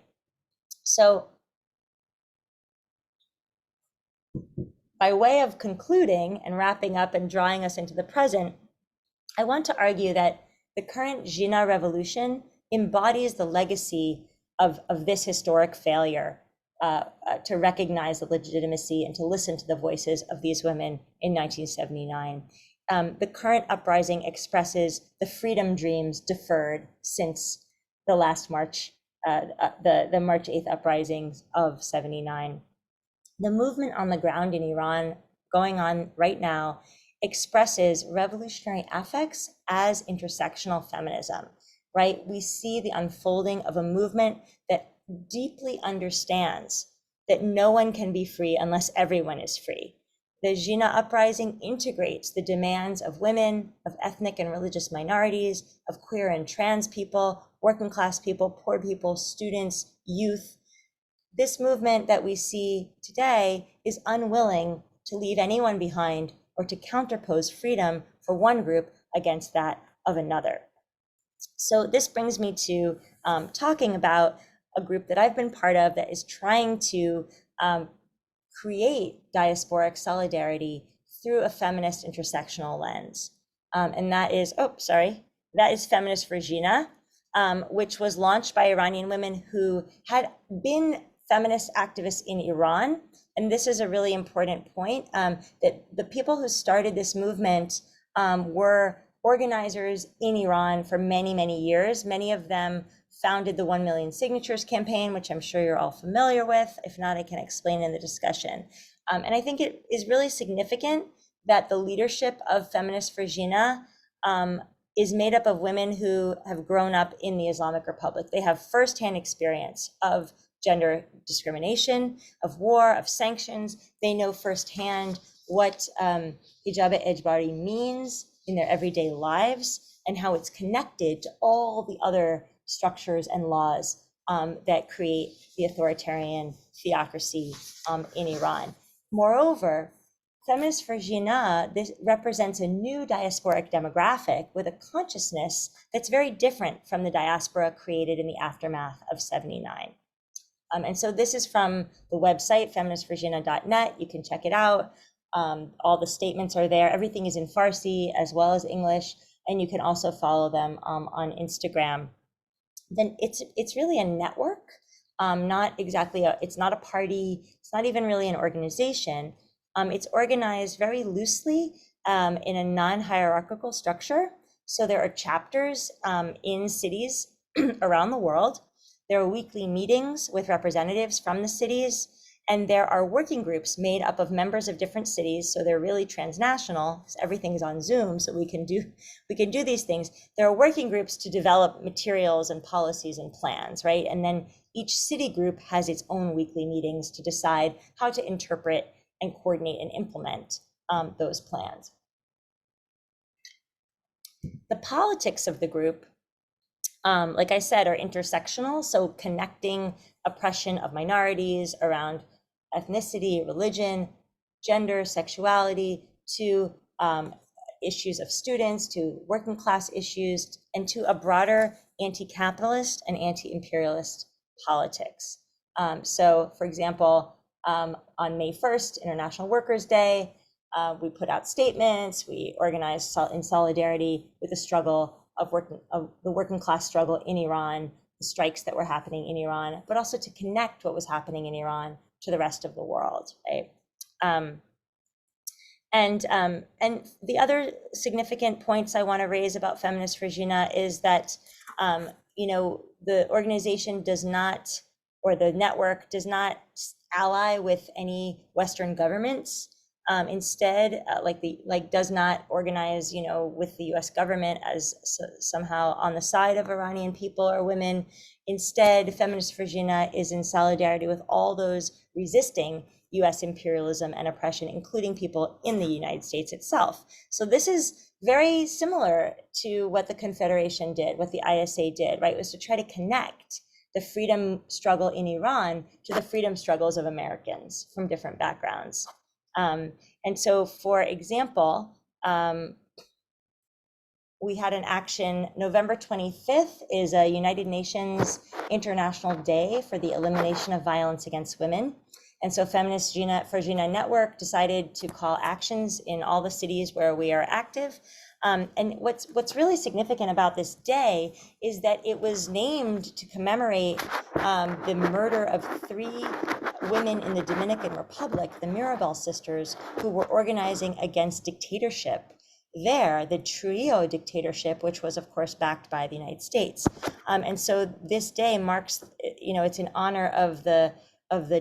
So by way of concluding and wrapping up and drawing us into the present, I want to argue that the current Jina revolution embodies the legacy of this historic failure to recognize the legitimacy and to listen to the voices of these women in 1979. The current uprising expresses the freedom dreams deferred since the last March, the March 8th uprisings of 79. The movement on the ground in Iran going on right now expresses revolutionary affects as intersectional feminism, right? We see the unfolding of a movement that deeply understands that no one can be free unless everyone is free. The Jina uprising integrates the demands of women, of ethnic and religious minorities, of queer and trans people, working class people, poor people, students, youth. This movement that we see today is unwilling to leave anyone behind or to counterpose freedom for one group against that of another. So this brings me to talking about a group that I've been part of that is trying to create diasporic solidarity through a feminist intersectional lens. And that is, that is Feminists for Jina, which was launched by Iranian women who had been feminist activists in Iran. And this is a really important point, that the people who started this movement were organizers in Iran for many, many years. Many of them founded the 1 Million Signatures campaign, which I'm sure you're all familiar with. If not, I can explain in the discussion. And I think it is really significant that the leadership of Feminists for Jina is made up of women who have grown up in the Islamic Republic. They have firsthand experience of gender discrimination, of war, of sanctions. They know firsthand what hijab ejbari means in their everyday lives and how it's connected to all the other structures and laws that create the authoritarian theocracy in Iran. Moreover, Feminists for Jina, this represents a new diasporic demographic with a consciousness that's very different from the diaspora created in the aftermath of 79. And so this is from the website, feministsforjina.net. You can check it out. All the statements are there. Everything is in Farsi as well as English. And you can also follow them on Instagram. Then it's really a network, not exactly it's not a party. It's not even really an organization. It's organized very loosely in a non-hierarchical structure. So there are chapters in cities around the world. There are weekly meetings with representatives from the cities, and there are working groups made up of members of different cities. So they're really transnational because everything's on Zoom, so we can do these things. There are working groups to develop materials and policies and plans, right? And then each city group has its own weekly meetings to decide how to interpret and coordinate and implement those plans. The politics of the group, like I said, are intersectional, so connecting oppression of minorities around ethnicity, religion, gender, sexuality, to issues of students, to working class issues, and to a broader anti-capitalist and anti-imperialist politics. So, for example, on May 1st, International Workers' Day, we put out statements, we organized in solidarity with the struggle of the working class struggle in Iran, the strikes that were happening in Iran, but also to connect what was happening in Iran to the rest of the world, right? And the other significant points I want to raise about Feminists for Jina is that, the organization does not, or the network does not ally with any Western governments. Instead, does not organize, with the U.S. government as somehow on the side of Iranian people or women. Instead, Feminists for Jina is in solidarity with all those resisting U.S. imperialism and oppression, including people in the United States itself. So this is very similar to what the Confederation did, what the ISA did, right? It was to try to connect the freedom struggle in Iran to the freedom struggles of Americans from different backgrounds. And so, for example, we had an action. November 25th is a United Nations International Day for the Elimination of Violence Against Women. And so Feminists for Jina Network decided to call actions in all the cities where we are active. And what's really significant about this day is that it was named to commemorate the murder of 3 women in the Dominican Republic, the Mirabal sisters, who were organizing against dictatorship there, the Trujillo dictatorship, which was of course backed by the United States. And so this day marks, it's in honor of the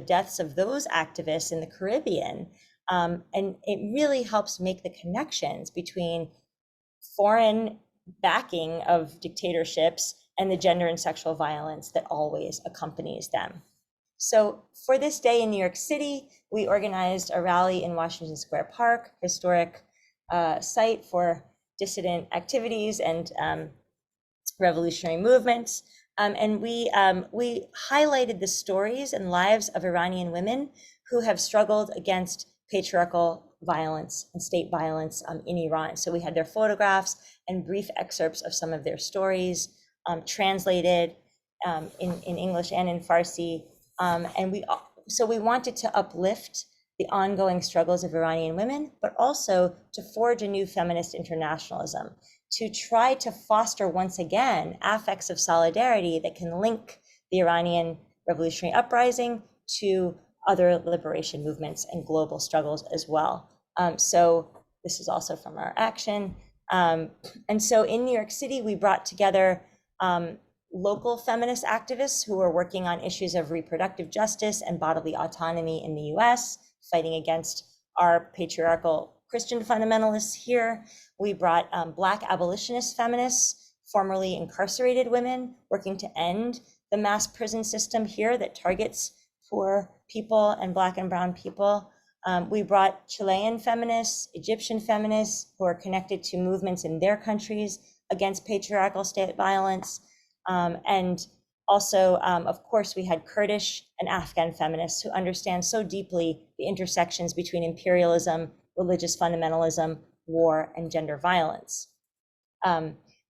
deaths of those activists in the Caribbean. And it really helps make the connections between foreign backing of dictatorships and the gender and sexual violence that always accompanies them. So for this day in New York City, we organized a rally in Washington Square Park, historic site for dissident activities and revolutionary movements. And we highlighted the stories and lives of Iranian women who have struggled against patriarchal violence and state violence in Iran. So we had their photographs and brief excerpts of some of their stories translated in English and in Farsi. And we wanted to uplift the ongoing struggles of Iranian women, but also to forge a new feminist internationalism, to try to foster once again affects of solidarity that can link the Iranian Revolutionary Uprising to other liberation movements and global struggles as well. So this is also from our action. And so in New York City, we brought together local feminist activists who were working on issues of reproductive justice and bodily autonomy in the US, fighting against our patriarchal Christian fundamentalists here. We brought Black abolitionist feminists, formerly incarcerated women, working to end the mass prison system here that targets poor people and Black and brown people. We brought Chilean feminists, Egyptian feminists who are connected to movements in their countries against patriarchal state violence. And also, of course, we had Kurdish and Afghan feminists who understand so deeply the intersections between imperialism, religious fundamentalism, war, and gender violence.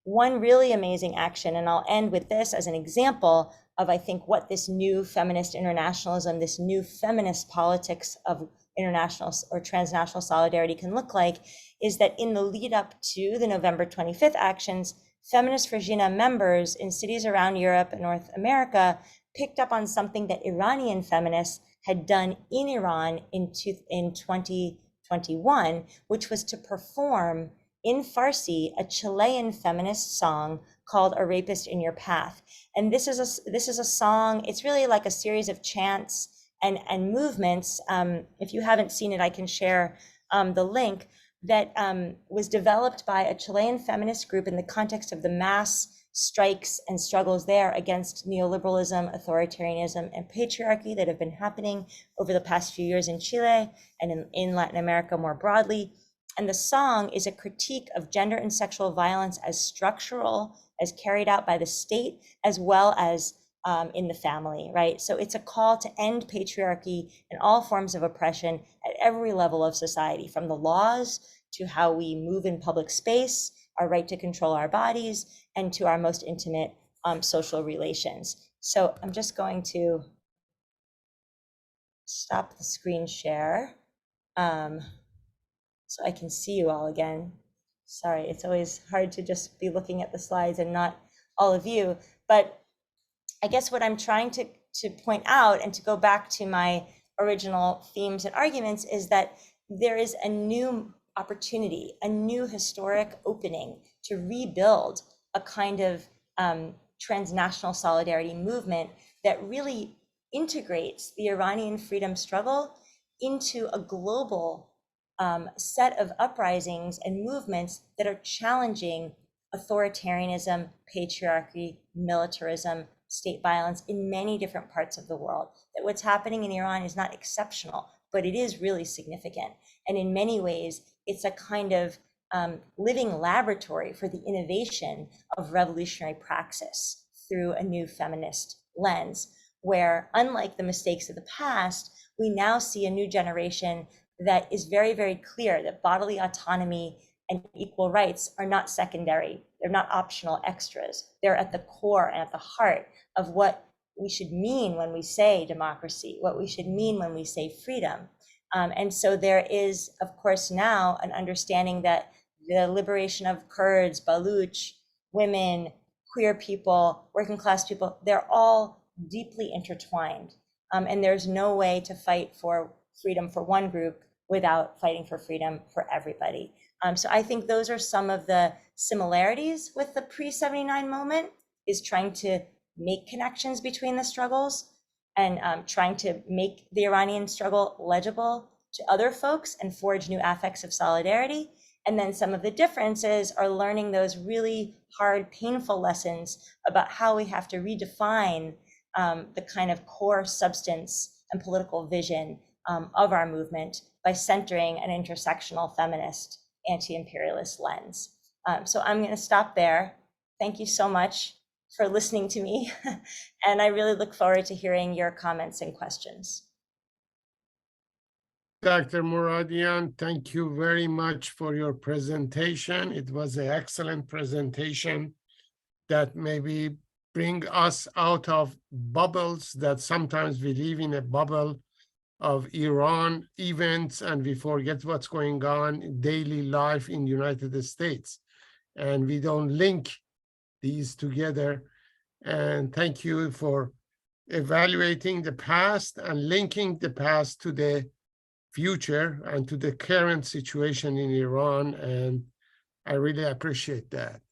One really amazing action, and I'll end with this as an example of, I think, what this new feminist internationalism, this new feminist politics of international or transnational solidarity can look like, is that in the lead up to the November 25th actions, Feminists for Jina members in cities around Europe and North America picked up on something that Iranian feminists had done in Iran in 2021, which was to perform in Farsi a Chilean feminist song called "A Rapist in Your Path." And this is a song. It's really like a series of chants and movements. If you haven't seen it, I can share the link. That was developed by a Chilean feminist group in the context of the mass strikes and struggles there against neoliberalism, authoritarianism, and patriarchy that have been happening over the past few years in Chile and in Latin America more broadly. And the song is a critique of gender and sexual violence as structural, as carried out by the state, as well as in the family, right? So it's a call to end patriarchy and all forms of oppression at every level of society, from the laws to how we move in public space, our right to control our bodies, and to our most intimate social relations. So I'm just going to stop the screen share so I can see you all again. Sorry, it's always hard to just be looking at the slides and not all of you, but I guess what I'm trying to point out, and to go back to my original themes and arguments, is that there is a new opportunity, a new historic opening to rebuild a kind of transnational solidarity movement that really integrates the Iranian freedom struggle into a global set of uprisings and movements that are challenging authoritarianism, patriarchy, militarism, state violence in many different parts of the world. That what's happening in Iran is not exceptional, but it is really significant. And in many ways, it's a kind of living laboratory for the innovation of revolutionary praxis through a new feminist lens, where, unlike the mistakes of the past, we now see a new generation that is very, very clear that bodily autonomy and equal rights are not secondary. They're not optional extras. They're at the core and at the heart of what we should mean when we say democracy, what we should mean when we say freedom. And so there is, of course, now an understanding that the liberation of Kurds, Baluch, women, queer people, working class people, they're all deeply intertwined. And there's no way to fight for freedom for one group without fighting for freedom for everybody. So I think those are some of the similarities with the pre-79 moment, is trying to make connections between the struggles and trying to make the Iranian struggle legible to other folks and forge new affects of solidarity. And then some of the differences are learning those really hard, painful lessons about how we have to redefine the kind of core substance and political vision of our movement by centering an intersectional feminist anti-imperialist lens. So I'm going to stop there. Thank you so much for listening to me. And I really look forward to hearing your comments and questions. Dr. Moradian, thank you very much for your presentation. It was an excellent presentation that maybe bring us out of bubbles that sometimes we live in a bubble of Iran events and we forget what's going on in daily life in the United States. And we don't link these together. And thank you for evaluating the past and linking the past to the future and to the current situation in Iran. And I really appreciate that.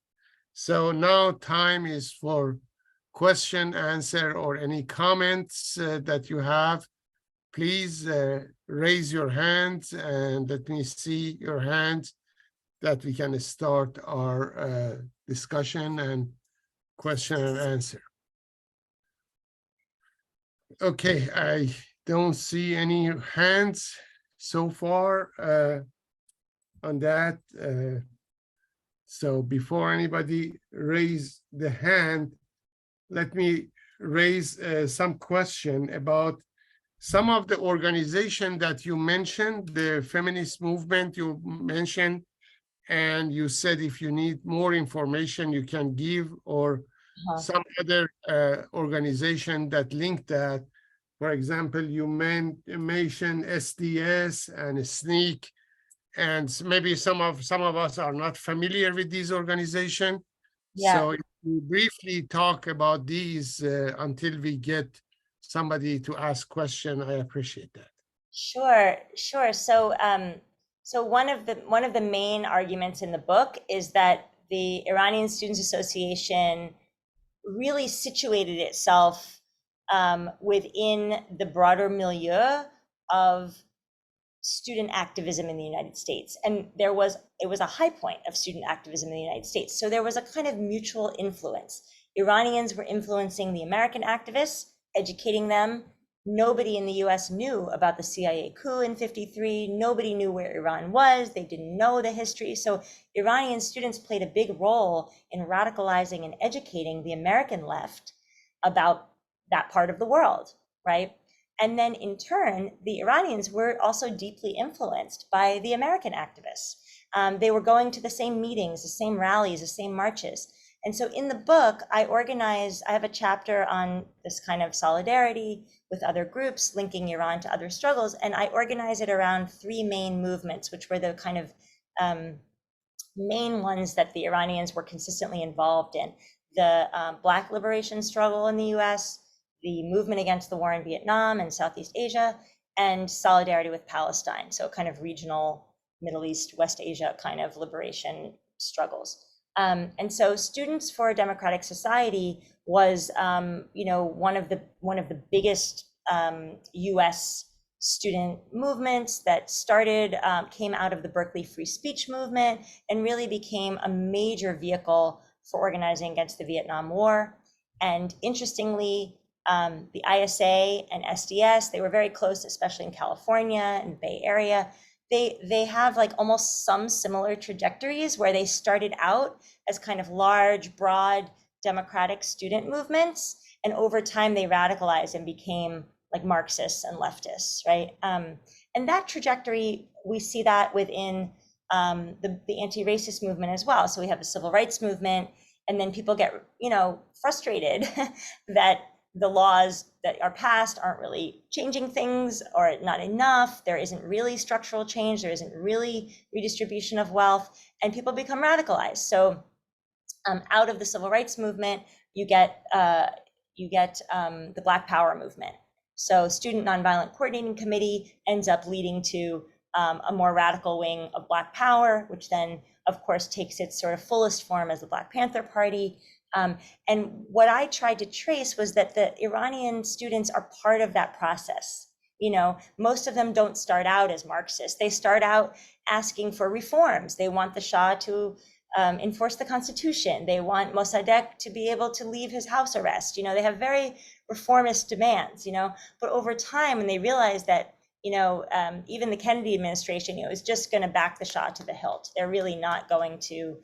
So now time is for question, answer, or any comments that you have. Please raise your hands and let me see your hands that we can start our discussion and question and answer. Okay, I don't see any hands so far on that. So before anybody raise the hand, let me raise some question about some of the organization that you mentioned, the feminist movement you mentioned, and you said if you need more information you can give, or some other organization that link that. For example, you mentioned SDS and SNCC, and maybe some of us are not familiar with these organizations. Yeah. So if you briefly talk about these until we get somebody to ask question, I appreciate that. Sure. So one of the main arguments in the book is that the Iranian Students Association really situated itself within the broader milieu of student activism in the United States. And it was a high point of student activism in the United States. So there was a kind of mutual influence. Iranians were influencing the American activists, educating them. Nobody in the US knew about the CIA coup in '53. Nobody knew where Iran was. They didn't know the history. So Iranian students played a big role in radicalizing and educating the American left about that part of the world, right? And then in turn, the Iranians were also deeply influenced by the American activists. They were going to the same meetings, the same rallies, the same marches. And so in the book, I have a chapter on this kind of solidarity with other groups, linking Iran to other struggles. And I organize it around three main movements, which were the kind of main ones that the Iranians were consistently involved in. The Black liberation struggle in the US, the movement against the war in Vietnam and Southeast Asia, and solidarity with Palestine. So kind of regional Middle East, West Asia kind of liberation struggles. And so Students for a Democratic Society was, one of the biggest U.S. student movements that came out of the Berkeley Free Speech movement and really became a major vehicle for organizing against the Vietnam War. And interestingly, the ISA and SDS, they were very close, especially in California and Bay Area. They have like almost some similar trajectories where they started out as kind of large, broad democratic student movements. And over time they radicalized and became like Marxists and leftists, right? And that trajectory, we see that within the anti-racist movement as well. So we have the civil rights movement, and then people get, frustrated that the laws that are passed aren't really changing things or not enough. There isn't really structural change. There isn't really redistribution of wealth, and people become radicalized. So out of the civil rights movement, you get the Black Power movement. So Student Nonviolent Coordinating Committee ends up leading to a more radical wing of Black Power, which then, of course, takes its sort of fullest form as the Black Panther Party. And what I tried to trace was that the Iranian students are part of that process. Most of them don't start out as Marxists. They start out asking for reforms. They want the Shah to enforce the Constitution. They want Mossadegh to be able to leave his house arrest. They have very reformist demands, but over time, when they realize that, even the Kennedy administration, is just going to back the Shah to the hilt. They're really not going to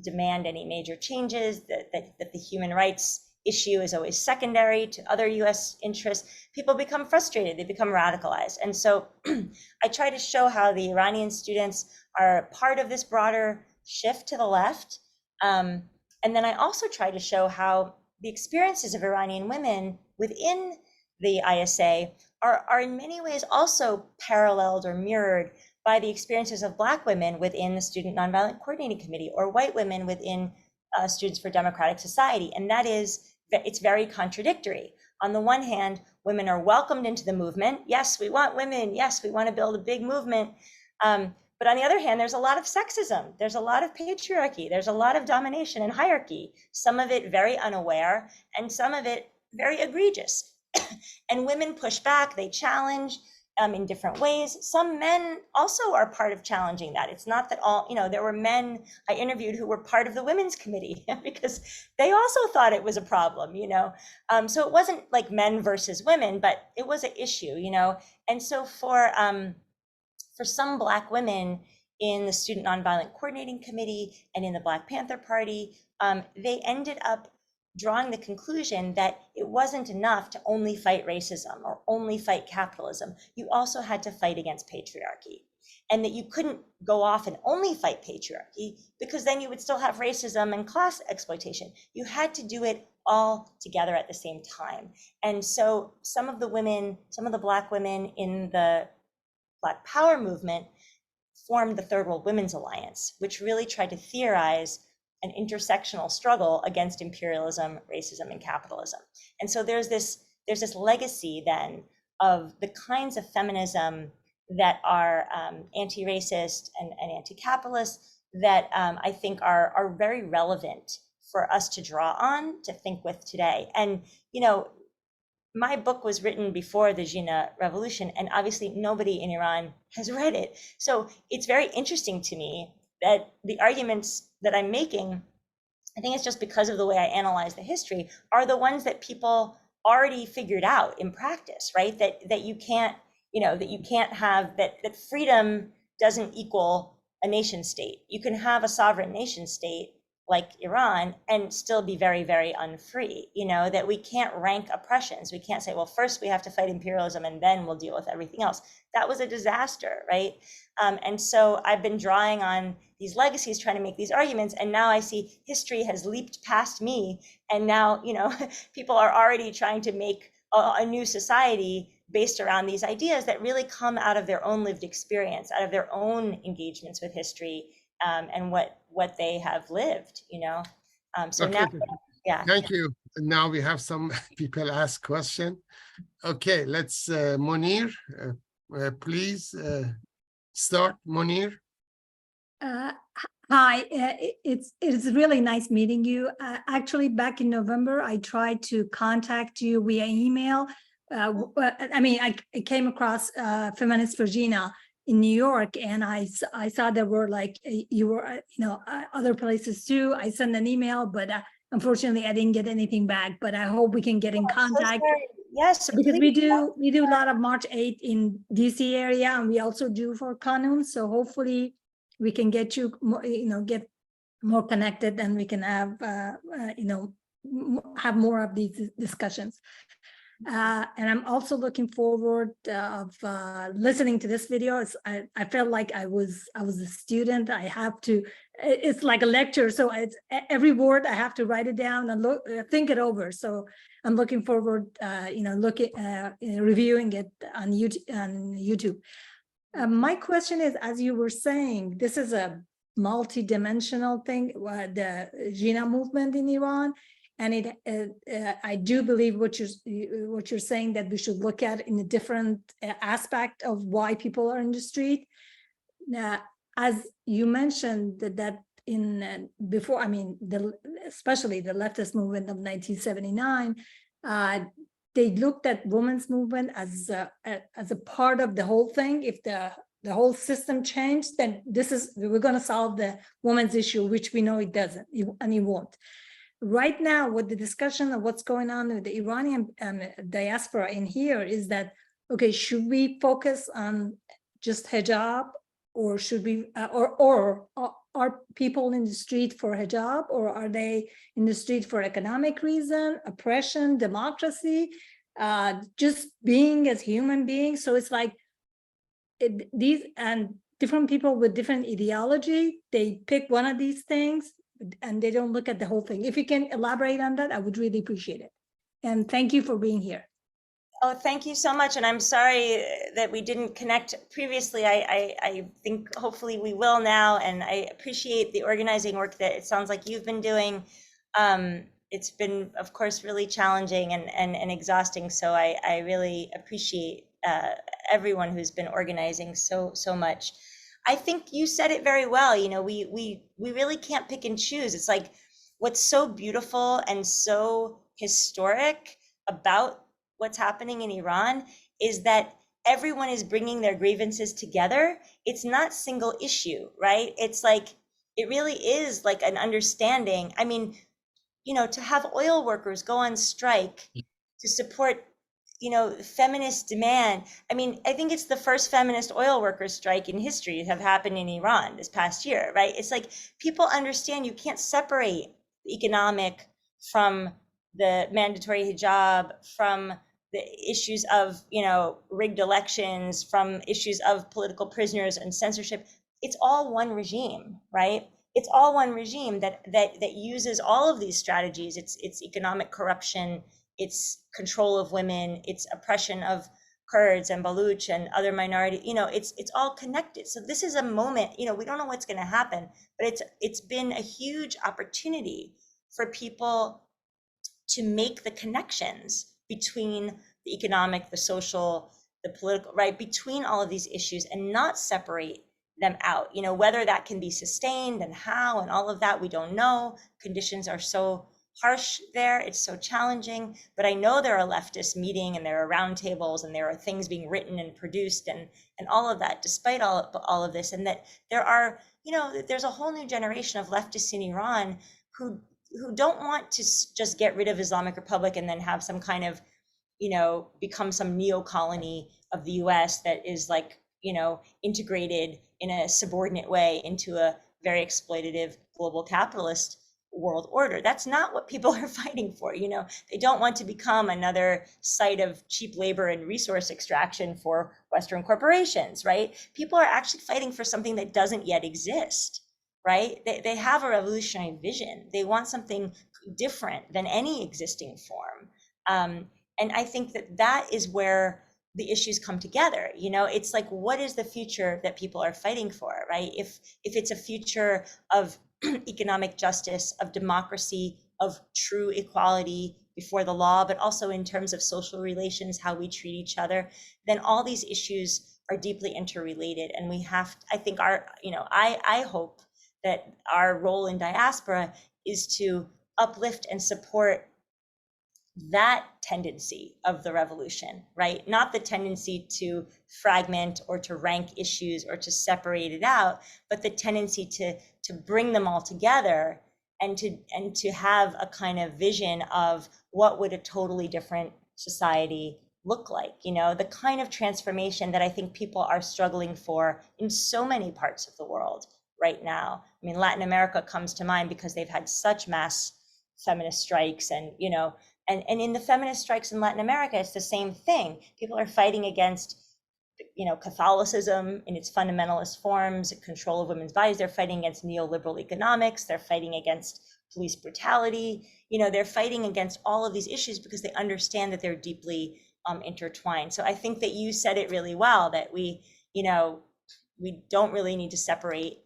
demand any major changes, that the human rights issue is always secondary to other US interests. People become frustrated, they become radicalized. And so I try to show how the Iranian students are part of this broader shift to the left. And then I also try to show how the experiences of Iranian women within the ISA are in many ways also paralleled or mirrored by the experiences of Black women within the Student Nonviolent Coordinating Committee, or white women within Students for Democratic Society. And that is, it's very contradictory. On the one hand, women are welcomed into the movement. Yes, we want women. Yes, we want to build a big movement. But on the other hand, there's a lot of sexism. There's a lot of patriarchy. There's a lot of domination and hierarchy, some of it very unaware and some of it very egregious. And women push back, they challenge in different ways. Some men also are part of challenging that. It's not that all, there were men I interviewed who were part of the women's committee because they also thought it was a problem, So it wasn't like men versus women, but it was an issue, And so for some Black women in the Student Nonviolent Coordinating Committee and in the Black Panther Party, they ended up drawing the conclusion that it wasn't enough to only fight racism or only fight capitalism. You also had to fight against patriarchy, and that you couldn't go off and only fight patriarchy because then you would still have racism and class exploitation. You had to do it all together at the same time. And so some of the Black women in the Black Power movement formed the Third World Women's Alliance, which really tried to theorize an intersectional struggle against imperialism, racism, and capitalism. And so there's this legacy then of the kinds of feminism that are anti-racist and anti-capitalist that I think are very relevant for us to draw on, to think with today. And, my book was written before the Jina revolution, and obviously nobody in Iran has read it. So it's very interesting to me that the arguments that I'm making, I think it's just because of the way I analyze the history, are the ones that people already figured out in practice, right? That you can't, that you can't have, that freedom doesn't equal a nation state. You can have a sovereign nation state like Iran and still be very, very unfree, that we can't rank oppressions. We can't say, well, first we have to fight imperialism and then we'll deal with everything else. That was a disaster, right? And so I've been drawing on these legacies, trying to make these arguments. And now I see history has leaped past me. And now, people are already trying to make a new society based around these ideas that really come out of their own lived experience, out of their own engagements with history, and what they have lived, So okay. now, yeah. Thank you. Now we have some people ask question. Okay, let's, Monir, please start, Monir. Hi, it's really nice meeting you. Actually, back in November, I tried to contact you via email. I came across Feminists for Jina in New York, and I saw there were you were other places too. I sent an email, but unfortunately I didn't get anything back. But I hope we can get in contact. Yes, because we do a lot of March 8th in DC area, and we also do for Kanun. So hopefully we can get you get more connected, and we can have have more of these discussions. And I'm also looking forward of listening to this video. I felt like I was a student. I have to, it's like a lecture. So it's every word I have to write it down and think it over. So I'm looking forward, reviewing it on YouTube. My question is, as you were saying, this is a multi-dimensional thing, the Jina movement in Iran. And I do believe what you're saying, that we should look at in a different aspect of why people are in the street. As you mentioned that before, I mean, especially the leftist movement of 1979, they looked at women's movement as a part of the whole thing. If the whole system changed, then we're going to solve the women's issue, which we know it doesn't, and it won't. Right now, with the discussion of what's going on with the Iranian diaspora in here is that, okay, should we focus on just hijab, or should we, or are people in the street for hijab, or are they in the street for economic reason, oppression, democracy, just being as human beings? So it's like these and different people with different ideology, they pick one of these things and they don't look at the whole thing. If you can elaborate on that, I would really appreciate it. And thank you for being here. Oh, thank you so much. And I'm sorry that we didn't connect previously. I think hopefully we will now. And I appreciate the organizing work that it sounds like you've been doing. It's been, of course, really challenging and exhausting. So I really appreciate everyone who's been organizing so much. I think you said it very well. You know, we really can't pick and choose. It's like what's so beautiful and so historic about what's happening in Iran is that everyone is bringing their grievances together. It's not single issue, right? It's like, it really is like an understanding. I mean, you know, to have oil workers go on strike to support, you know, feminist demand. I mean, I think it's the first feminist oil workers strike in history to have happened in Iran this past year, right? It's like people understand you can't separate the economic from the mandatory hijab, from the issues of, you know, rigged elections, from issues of political prisoners and censorship. It's all one regime, right? It's all one regime that uses all of these strategies. It's economic corruption, it's control of women, it's oppression of Kurds and Baluch and other minority, you know, it's all connected. So this is a moment, you know, we don't know what's going to happen, but it's been a huge opportunity for people to make the connections between the economic, the social, the political, right, between all of these issues and not separate them out. You know, whether that can be sustained and how and all of that, we don't know. Conditions are so harsh there, it's so challenging, but I know there are leftists meeting and there are roundtables and there are things being written and produced and all of that, despite all of this, and that there are, you know, there's a whole new generation of leftists in Iran who don't want to just get rid of Islamic Republic and then have some kind of, you know, become some neo-colony of the US that is like, you know, integrated in a subordinate way into a very exploitative global capitalist world order. That's not what people are fighting for. You know, they don't want to become another site of cheap labor and resource extraction for Western corporations, right? People are actually fighting for something that doesn't yet exist, right? They have a revolutionary vision. They want something different than any existing form. And I think that is where the issues come together. You know, it's like, what is the future that people are fighting for, right? If it's a future of economic justice, of democracy, of true equality before the law, but also in terms of social relations, how we treat each other, then all these issues are deeply interrelated. And we have, I think I hope that our role in diaspora is to uplift and support that tendency of the revolution, right? Not the tendency to fragment or to rank issues or to separate it out, but the tendency to bring them all together and to have a kind of vision of what would a totally different society look like, you know, the kind of transformation that I think people are struggling for in so many parts of the world right now. I mean, Latin America comes to mind because they've had such mass feminist strikes and, you know, And in the feminist strikes in Latin America, it's the same thing. People are fighting against, Catholicism in its fundamentalist forms, control of women's bodies. They're fighting against neoliberal economics. They're fighting against police brutality. They're fighting against all of these issues because they understand that they're deeply intertwined. So I think that you said it really well, that we don't really need to separate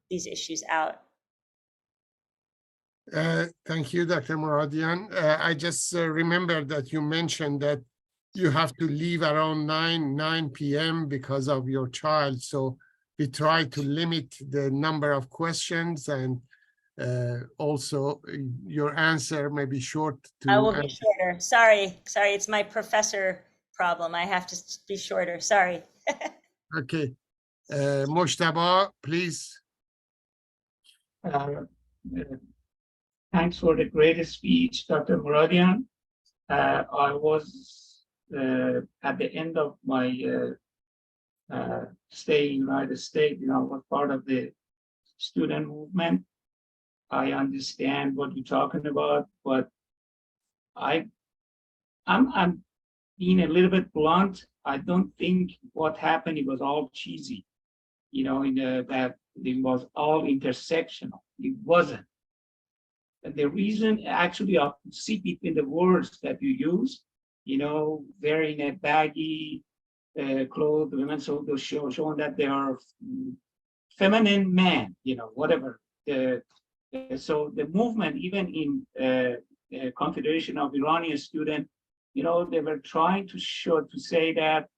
these issues out. Thank you, Dr. Moradian. I just remember that you mentioned that you have to leave around 9 p.m. because of your child. So we try to limit the number of questions, and also your answer may be short. I will be shorter. Sorry, it's my professor problem. I have to be shorter. Sorry. Okay. Mojtaba, please. Thanks for the great speech, Dr. Moradian. I was at the end of my stay in the United States, I was part of the student movement. I understand what you're talking about, but I'm being a little bit blunt. I don't think what happened, it was all cheesy, that it was all intersectional. It wasn't. And the reason, actually, I see between the words that you use, wearing a baggy clothes, women, so they're showing that they are feminine men, whatever. So the movement, even in Confederation of Iranian Students, they were trying to say that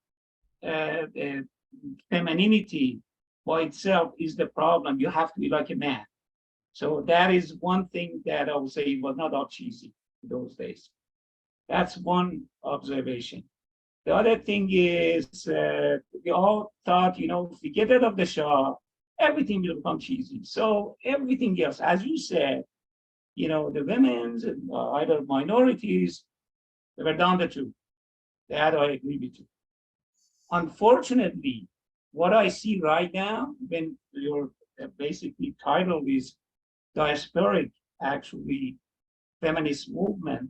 femininity by itself is the problem. You have to be like a man. So that is one thing that I would say was not all cheesy in those days. That's one observation. The other thing is, we all thought, if we get rid of the Shah, everything will become cheesy. So everything else, as you said, the women's, either minorities, they were down the tube. That I agree with you. Unfortunately, what I see right now, when your basically title is Diasporic, actually, feminist movement,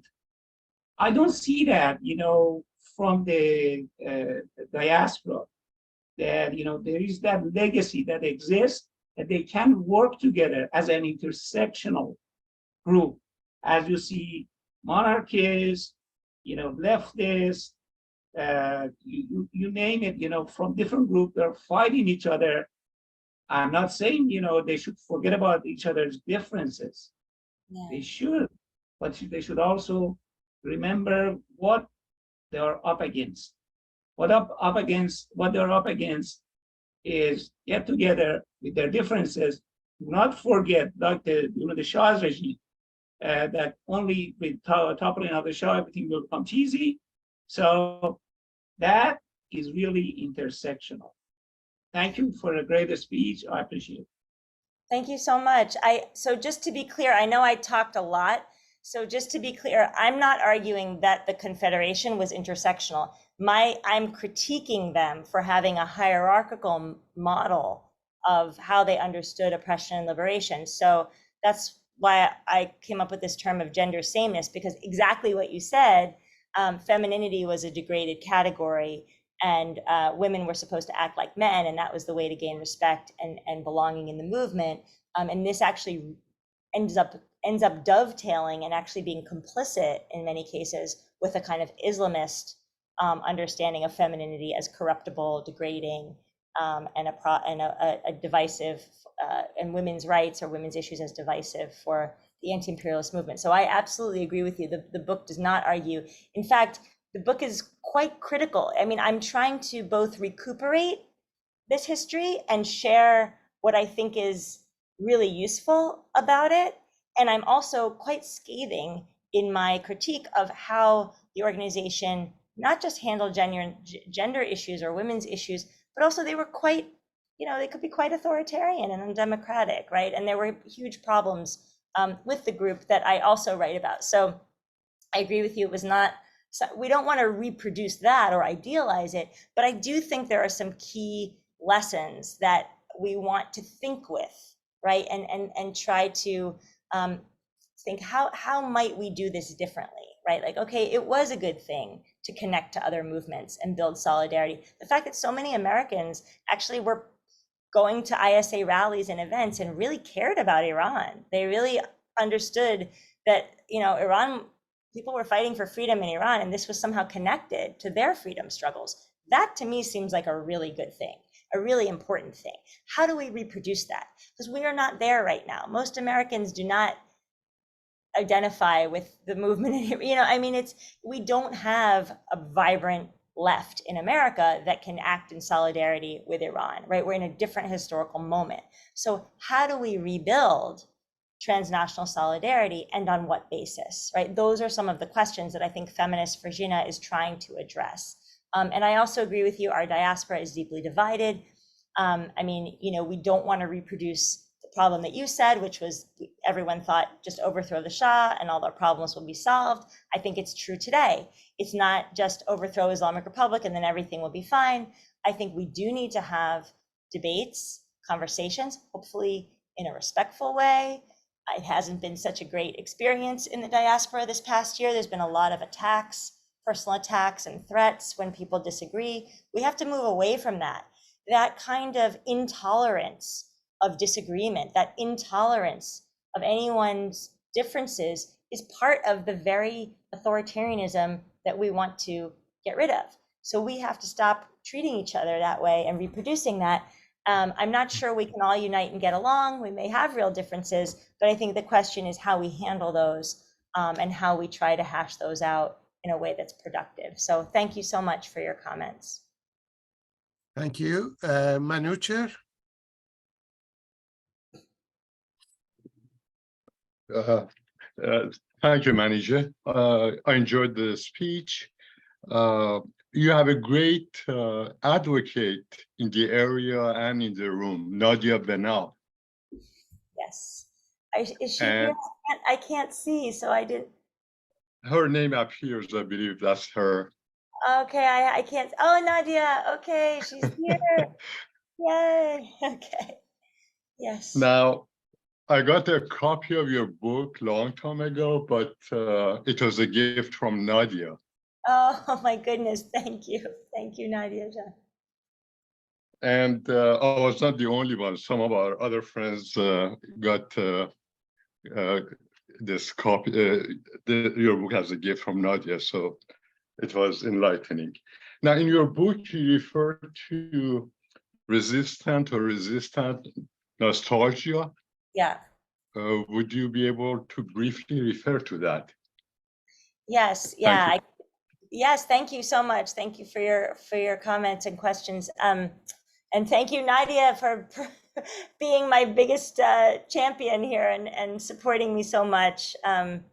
I don't see that, from the diaspora, that, there is that legacy that exists, that they can work together as an intersectional group. As you see, monarchists, leftists, you name it, from different groups, they're fighting each other. I'm not saying, they should forget about each other's differences. Yeah. They should, but they should also remember what they are up against. What they're up against is get together with their differences. Do not forget, like the Shah's regime, that only with toppling of the Shah, everything will become cheesy. So that is really intersectional. Thank you for a great speech. I appreciate it. Thank you so much. So just to be clear, I know I talked a lot. So just to be clear, I'm not arguing that the Confederation was intersectional. I'm critiquing them for having a hierarchical model of how they understood oppression and liberation. So that's why I came up with this term of gender sameness, because exactly what you said, femininity was a degraded category, and women were supposed to act like men, and that was the way to gain respect and belonging in the movement. And this actually ends up dovetailing and actually being complicit in many cases with a kind of Islamist understanding of femininity as corruptible, degrading, and a divisive, and women's rights or women's issues as divisive for the anti-imperialist movement. So I absolutely agree with you. The book does not argue. In fact, the book is quite critical. I mean, I'm trying to both recuperate this history and share what I think is really useful about it. And I'm also quite scathing in my critique of how the organization not just handled gender issues or women's issues, but also they were quite, they could be quite authoritarian and undemocratic, right? And there were huge problems with the group that I also write about. So I agree with you, it was not, we don't want to reproduce that or idealize it, but I do think there are some key lessons that we want to think with, right? And try to think how might we do this differently, right? Like, okay, it was a good thing to connect to other movements and build solidarity. The fact that so many Americans actually were going to ISA rallies and events and really cared about Iran. They really understood that, Iran, people were fighting for freedom in Iran, and this was somehow connected to their freedom struggles. That to me seems like a really good thing, a really important thing. How do we reproduce that? Because we are not there right now. Most Americans do not identify with the movement. We don't have a vibrant left in America that can act in solidarity with Iran, right? We're in a different historical moment. So how do we rebuild transnational solidarity, and on what basis, right? Those are some of the questions that I think Feminists for Jina is trying to address. And I also agree with you, our diaspora is deeply divided. We don't want to reproduce the problem that you said, which was everyone thought just overthrow the Shah and all our problems will be solved. I think it's true today. It's not just overthrow Islamic Republic and then everything will be fine. I think we do need to have debates, conversations, hopefully in a respectful way. It hasn't been such a great experience in the diaspora this past year. There's been a lot of attacks, personal attacks and threats when people disagree. We have to move away from that. That kind of intolerance of disagreement, that intolerance of anyone's differences is part of the very authoritarianism that we want to get rid of. So we have to stop treating each other that way and reproducing that. I'm not sure we can all unite and get along. We may have real differences, but I think the question is how we handle those and how we try to hash those out in a way that's productive. So thank you so much for your comments. Thank you. Manijeh? Thank you, Manijeh. I enjoyed the speech. You have a great advocate in the area and in the room, Nadia Benal. Yes. Is she here? I can't see, so I didn't. Her name appears, I believe that's her. Okay, I can't. Oh, Nadia. Okay, she's here. Yay. Okay. Yes. Now, I got a copy of your book long time ago, but it was a gift from Nadia. Oh my goodness, thank you. Thank you, Nadia. And I was not the only one. Some of our other friends got this copy, your book as a gift from Nadia, so it was enlightening. Now, in your book, you refer to resistant nostalgia. Yeah. Would you be able to briefly refer to that? Yes, yeah. Yes, thank you so much. Thank you for your comments and questions. And thank you, Nadia, for being my biggest champion here and supporting me so much, and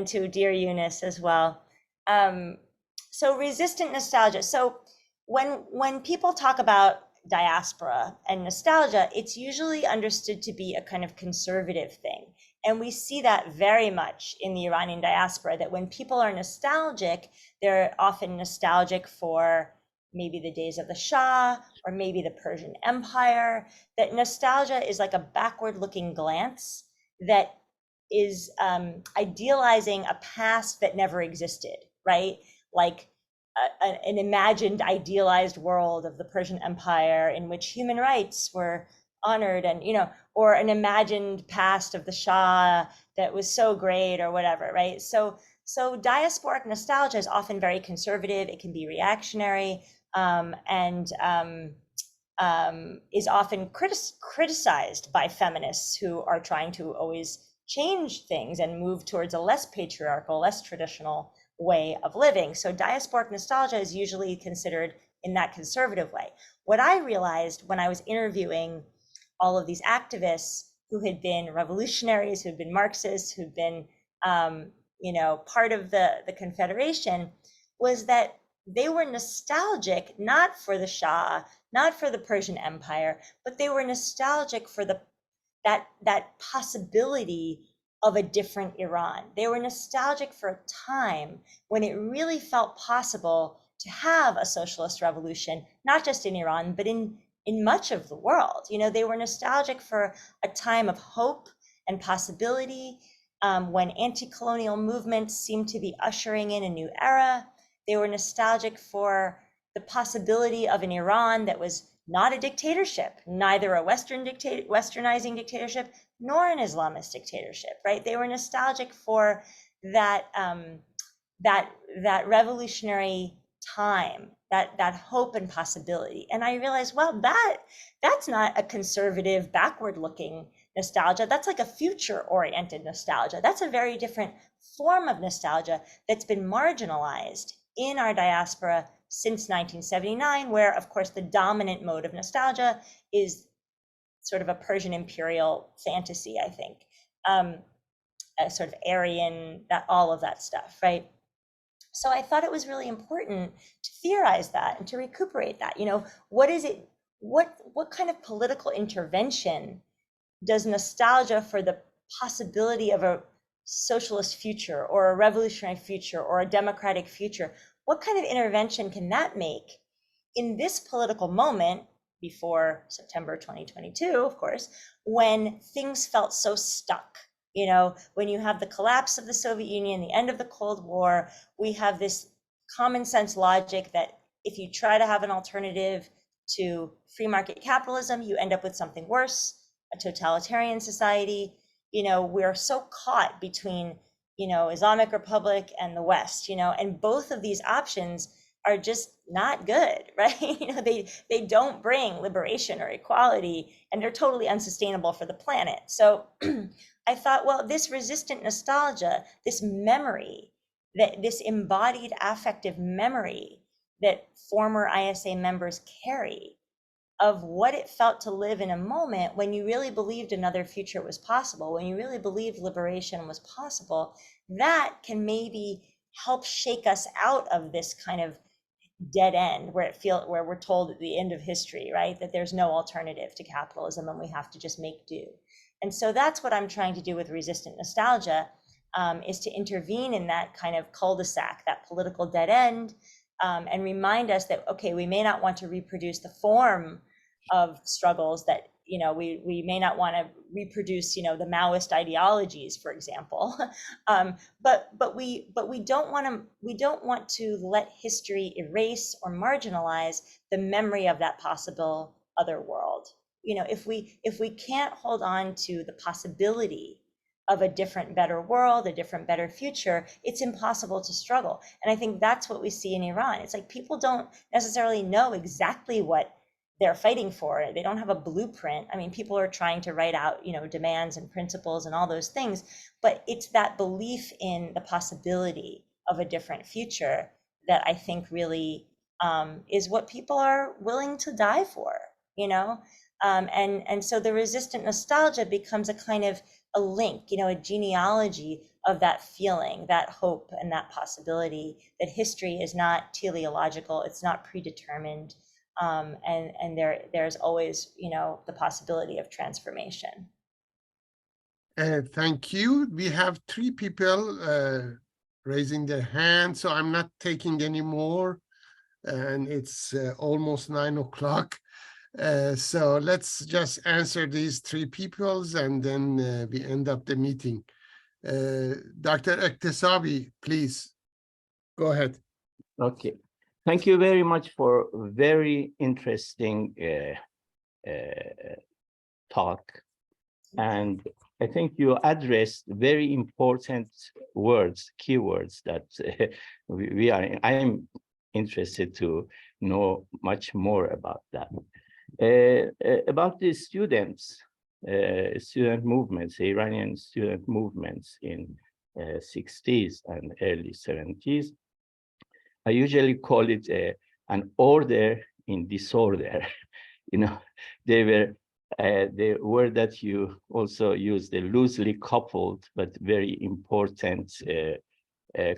to dear Eunice as well. So resistant nostalgia. So when people talk about diaspora and nostalgia, it's usually understood to be a kind of conservative thing. And we see that very much in the Iranian diaspora, that when people are nostalgic, they're often nostalgic for maybe the days of the Shah or maybe the Persian Empire. That nostalgia is like a backward-looking glance that is idealizing a past that never existed, right? Like an imagined idealized world of the Persian Empire in which human rights were honored, and or an imagined past of the Shah that was so great or whatever, right? So diasporic nostalgia is often very conservative. It can be reactionary, and is often criticized by feminists who are trying to always change things and move towards a less patriarchal, less traditional way of living. So diasporic nostalgia is usually considered in that conservative way. What I realized when I was interviewing all of these activists who had been revolutionaries, who'd been Marxists, who'd been part of the Confederation, was that they were nostalgic, not for the Shah, not for the Persian Empire, but they were nostalgic for that possibility of a different Iran. They were nostalgic for a time when it really felt possible to have a socialist revolution, not just in Iran, but in much of the world. They were nostalgic for a time of hope and possibility, when anti-colonial movements seemed to be ushering in a new era. They were nostalgic for the possibility of an Iran that was not a dictatorship, neither a westernizing dictatorship, nor an Islamist dictatorship, right? They were nostalgic for that, that revolutionary time, that hope and possibility. And I realized, well, that's not a conservative, backward-looking nostalgia. That's like a future-oriented nostalgia. That's a very different form of nostalgia that's been marginalized in our diaspora since 1979, where, of course, the dominant mode of nostalgia is sort of a Persian imperial fantasy, I think, a sort of Aryan, all of that stuff, right? So I thought it was really important to theorize that and to recuperate that. You know, what is it? What kind of political intervention does nostalgia for the possibility of a socialist future or a revolutionary future or a democratic future, what kind of intervention can that make in this political moment before September 2022, of course, when things felt so stuck? You know, when you have the collapse of the Soviet Union, the end of the Cold War, we have this common sense logic that if you try to have an alternative to free market capitalism, you end up with something worse, a totalitarian society. You know, we're so caught between, you know, Islamic Republic and the West, you know, and both of these options are just not good, right? You know, they don't bring liberation or equality, and they're totally unsustainable for the planet. So I thought, well, this resistant nostalgia, this memory, that this embodied affective memory that former ISA members carry of what it felt to live in a moment when you really believed another future was possible, when you really believed liberation was possible, that can maybe help shake us out of this kind of dead end where we're told at the end of history, right, that there's no alternative to capitalism and we have to just make do. And so that's what I'm trying to do with resistant nostalgia, is to intervene in that kind of cul-de-sac, that political dead end, and remind us that, okay, we may not want to reproduce the form of struggles that, you know, we may not want to reproduce, you know, the Maoist ideologies, for example, but we don't want to let history erase or marginalize the memory of that possible other world. You know, if we can't hold on to the possibility of a different, better world, a different, better future, it's impossible to struggle. And I think that's what we see in Iran. It's like people don't necessarily know exactly what they're fighting for. They don't have a blueprint. I mean, people are trying to write out, you know, demands and principles and all those things, but it's that belief in the possibility of a different future that I think really is what people are willing to die for, you know? And so the resistant nostalgia becomes a kind of a link, you know, a genealogy of that feeling, that hope and that possibility that history is not teleological, it's not predetermined, and there's always, you know, the possibility of transformation. Thank you. We have 3 people raising their hands, so I'm not taking any more, and it's almost 9 o'clock. So let's just answer these 3 peoples, and then we end up the meeting. Dr. Ektesabi, please go ahead. Okay. Thank you very much for a very interesting talk. And I think you addressed very important words, keywords that I'm interested to know much more about that. About the students, student movements, Iranian student movements in 60s and early 70s, I usually call it an order in disorder. You know, they were the word that you also use, the loosely coupled but very important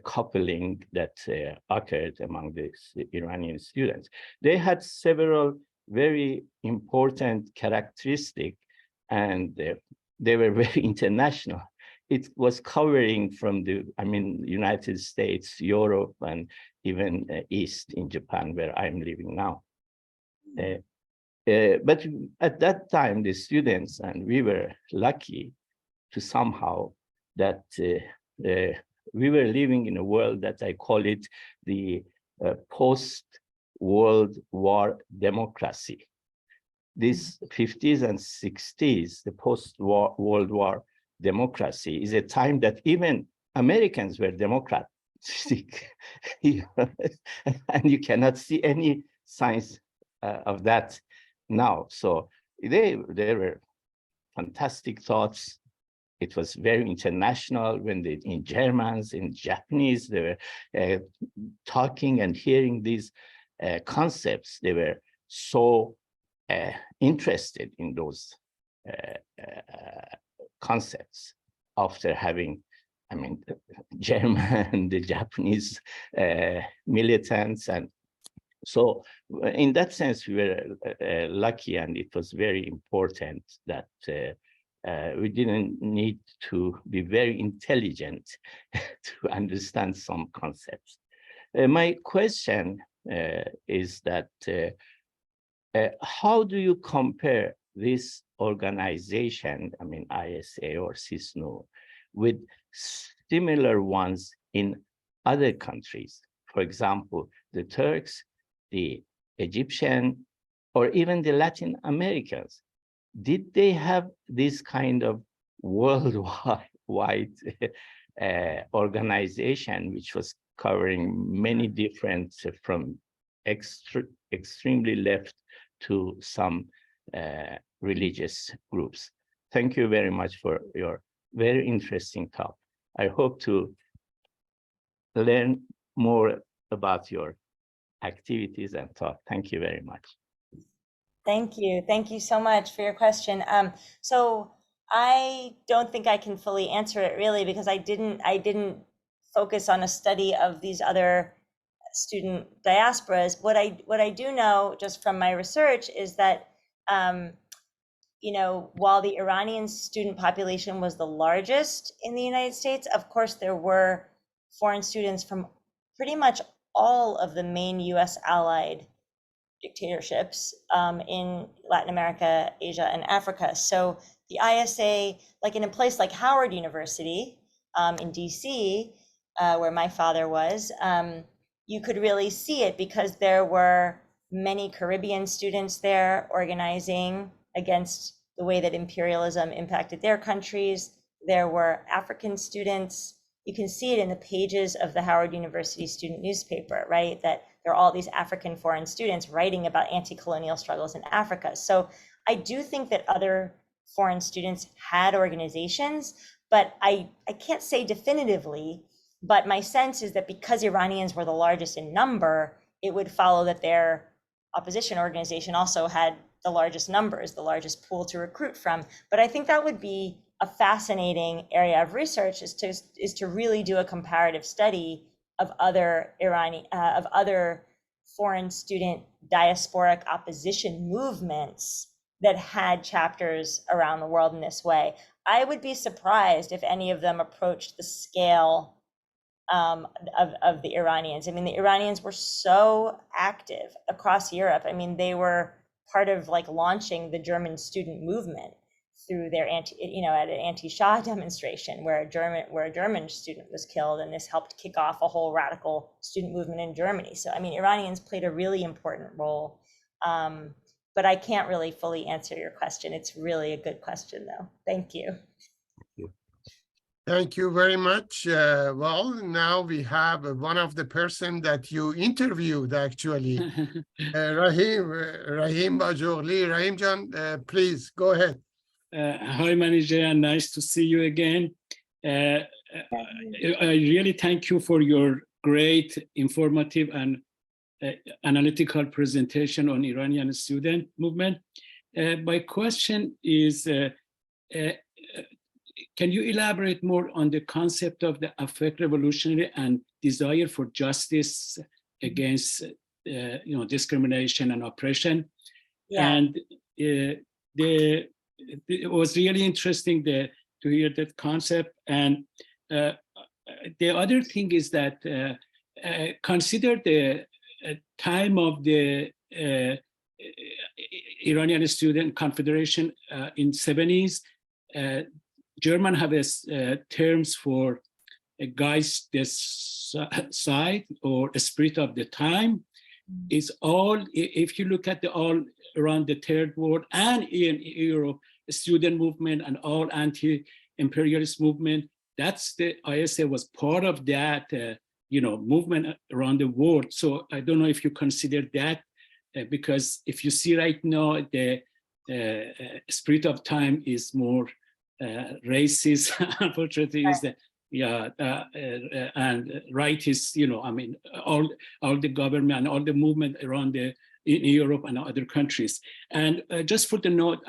coupling that occurred among the Iranian students. They had several very important characteristics, and they were very international. It was covering from the, United States, Europe, and even East in Japan, where I'm living now. But at that time, the students, and we were lucky to somehow that we were living in a world that I call it the post-World War democracy. This 50s and 60s, the post-World War democracy, is a time that even Americans were democratic. And you cannot see any signs of that now. So they were fantastic thoughts. It was very international when in Germans, in Japanese, they were talking and hearing these concepts. They were so interested in those concepts after having, I mean, the German, the Japanese militants. And so in that sense, we were lucky, and it was very important that we didn't need to be very intelligent to understand some concepts. My question is that how do you compare this organization, I mean, ISA or CISNU, with similar ones in other countries? For example, the Turks, the Egyptian, or even the Latin Americans. Did they have this kind of worldwide organization, which was covering many different, from extremely left to some religious groups? Thank you very much for your very interesting talk. I hope to learn more about your activities and thought. Thank you very much. Thank you. Thank you so much for your question. So I don't think I can fully answer it really, because I didn't focus on a study of these other student diasporas. What I do know just from my research is that you know, while the Iranian student population was the largest in the United States, of course there were foreign students from pretty much all of the main US allied dictatorships in Latin America, Asia, and Africa. So the ISA, like in a place like Howard University in DC, where my father was, you could really see it because there were many Caribbean students there organizing against the way that imperialism impacted their countries. There were African students. You can see it in the pages of the Howard University student newspaper, right? That there are all these African foreign students writing about anti-colonial struggles in Africa. So I do think that other foreign students had organizations, but I can't say definitively, but my sense is that because Iranians were the largest in number, it would follow that their opposition organization also had the largest numbers, the largest pool to recruit from. But I think that would be a fascinating area of research, is to really do a comparative study of other other foreign student diasporic opposition movements that had chapters around the world in this way. I would be surprised if any of them approached the scale of the Iranians. I mean, the Iranians were so active across Europe. I mean, they were part of like launching the German student movement through their at an anti-Shah demonstration where a German student was killed, and this helped kick off a whole radical student movement in Germany. So I mean, Iranians played a really important role, but I can't really fully answer your question. It's really a good question though. Thank you. Thank you very much. Well, now we have one of the person that you interviewed, actually, Rahim Bajogli. Rahim Jan, please go ahead. Hi, Manijeh, and nice to see you again. I really thank you for your great, informative, and analytical presentation on Iranian student movement. My question is, can you elaborate more on the concept of the affect revolutionary and desire for justice against discrimination and oppression? Yeah. And it was really interesting to hear that concept. And the other thing is that consider the time of the Iranian Student Confederation in 70s. German have terms for a Geist des Zeit or a spirit of the time. Is all, if you look at the all around the third world and in Europe, student movement and all anti-imperialist movement, that's the ISA was part of that, movement around the world. So I don't know if you consider that, because if you see right now, the spirit of time is more racist, unfortunately, is that. Yeah, and right is, all the government and all the movement around in Europe and other countries. And just for the note,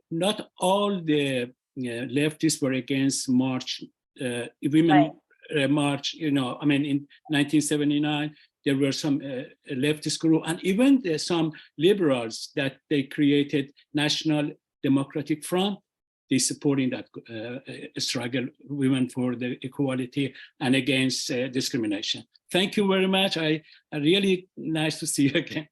not all the leftists were against March, women march, in 1979, there were some leftist group and even some liberals that they created National Democratic Front. They supporting that struggle, women for the equality and against discrimination. Thank you very much. I really nice to see you again.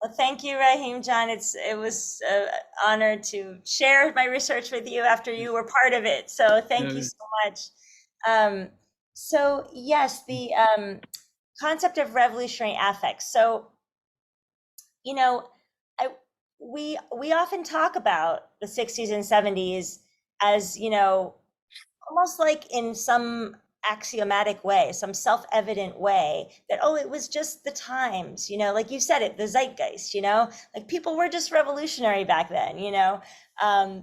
Well, thank you, Rahim John. It was an honor to share my research with you after you were part of it. So thank you so much. So yes, the concept of revolutionary affects. So, we often talk about the 60s and 70s as, almost like in some axiomatic way, some self-evident way that, oh, it was just the times, like you said it, the zeitgeist, like people were just revolutionary back then,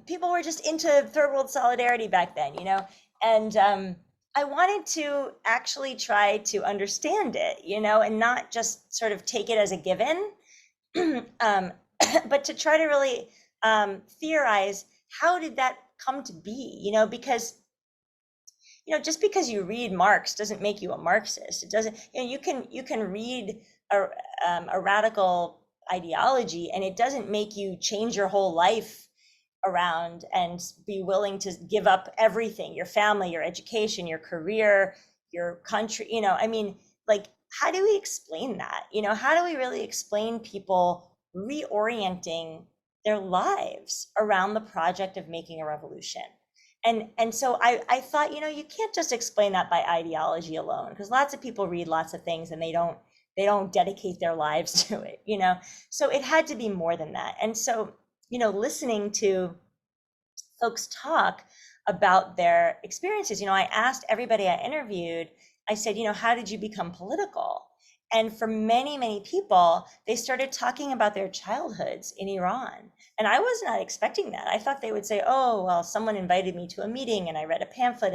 people were just into third world solidarity back then, and I wanted to actually try to understand it, and not just sort of take it as a given, but to try to really theorize, how did that come to be? Because just because you read Marx doesn't make you a Marxist. It doesn't. You can read a radical ideology, and it doesn't make you change your whole life around and be willing to give up everything: your family, your education, your career, your country. How do we explain that? How do we really explain people reorienting their lives around the project of making a revolution? And so I thought, you can't just explain that by ideology alone, because lots of people read lots of things and they don't dedicate their lives to it, so it had to be more than that. And so, listening to folks talk about their experiences, I asked everybody I interviewed, I said, how did you become political? And for many, many people, they started talking about their childhoods in Iran. And I was not expecting that. I thought they would say, oh, well, someone invited me to a meeting and I read a pamphlet.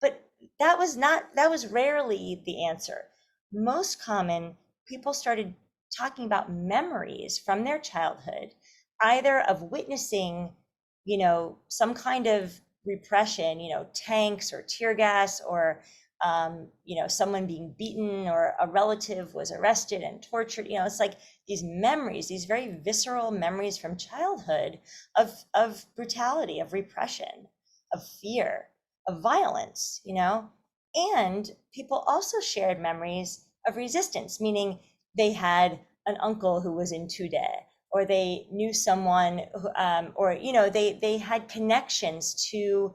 But that was rarely the answer. Most common, people started talking about memories from their childhood, either of witnessing, some kind of repression, tanks or tear gas, or someone being beaten, or a relative was arrested and tortured. It's like these memories, these very visceral memories from childhood of brutality, of repression, of fear, of violence, and people also shared memories of resistance, meaning they had an uncle who was in Tudeh, or they knew someone who, or they had connections to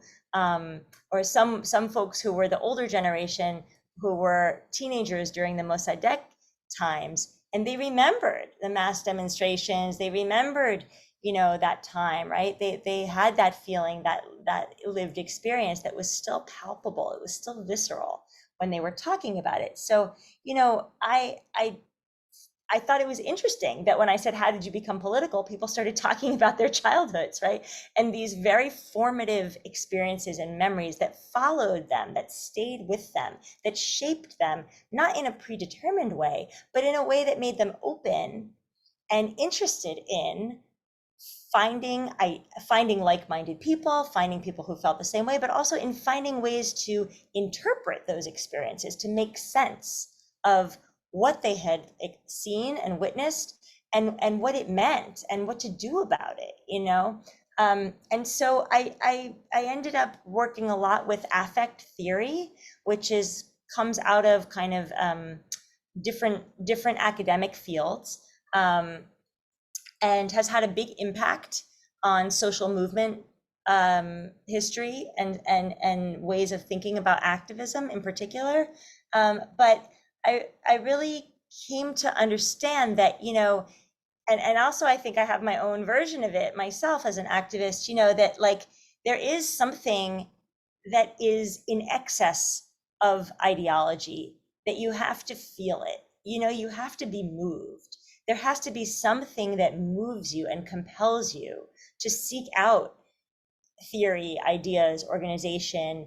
or some folks who were the older generation who were teenagers during the Mossadegh times, and they remembered the mass demonstrations. They remembered, that time, right? They had that feeling, that lived experience that was still palpable. It was still visceral when they were talking about it. So, I thought it was interesting that when I said, how did you become political? People started talking about their childhoods, right? And these very formative experiences and memories that followed them, that stayed with them, that shaped them, not in a predetermined way, but in a way that made them open and interested in finding like-minded people, finding people who felt the same way, but also in finding ways to interpret those experiences, to make sense of what they had seen and witnessed, and what it meant and what to do about it, and so I ended up working a lot with affect theory, which comes out of kind of different academic fields, and has had a big impact on social movement history and ways of thinking about activism in particular. But I really came to understand that, you know, and also I think I have my own version of it myself as an activist, you know, that like there is something that is in excess of ideology, that you have to feel it, you know, you have to be moved. There has to be something that moves you and compels you to seek out theory, ideas, organization,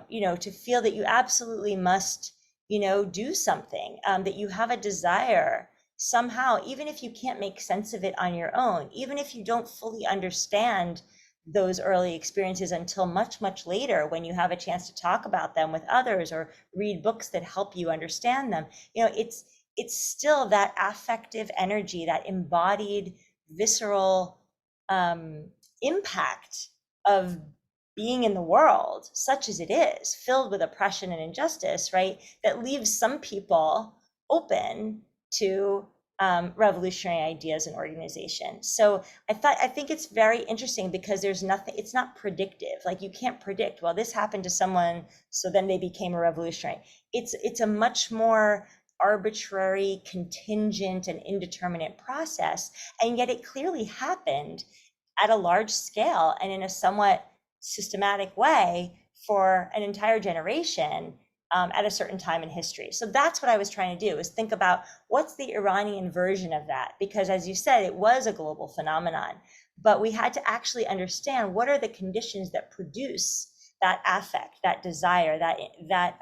you know, to feel that you absolutely must, you know, do something, that you have a desire somehow, even if you can't make sense of it on your own, even if you don't fully understand those early experiences until much, much later when you have a chance to talk about them with others or read books that help you understand them. You know, it's still that affective energy, that embodied, visceral impact of being in the world, such as it is, filled with oppression and injustice, right? That leaves some people open to revolutionary ideas and organization. So I think it's very interesting because there's nothing, it's not predictive. Like you can't predict, well, this happened to someone, so then they became a revolutionary. It's a much more arbitrary, contingent, and indeterminate process. And yet it clearly happened at a large scale and in a somewhat systematic way for an entire generation at a certain time in history. So that's what I was trying to do, is think about what's the Iranian version of that? Because as you said, it was a global phenomenon, but we had to actually understand what are the conditions that produce that affect, that desire, that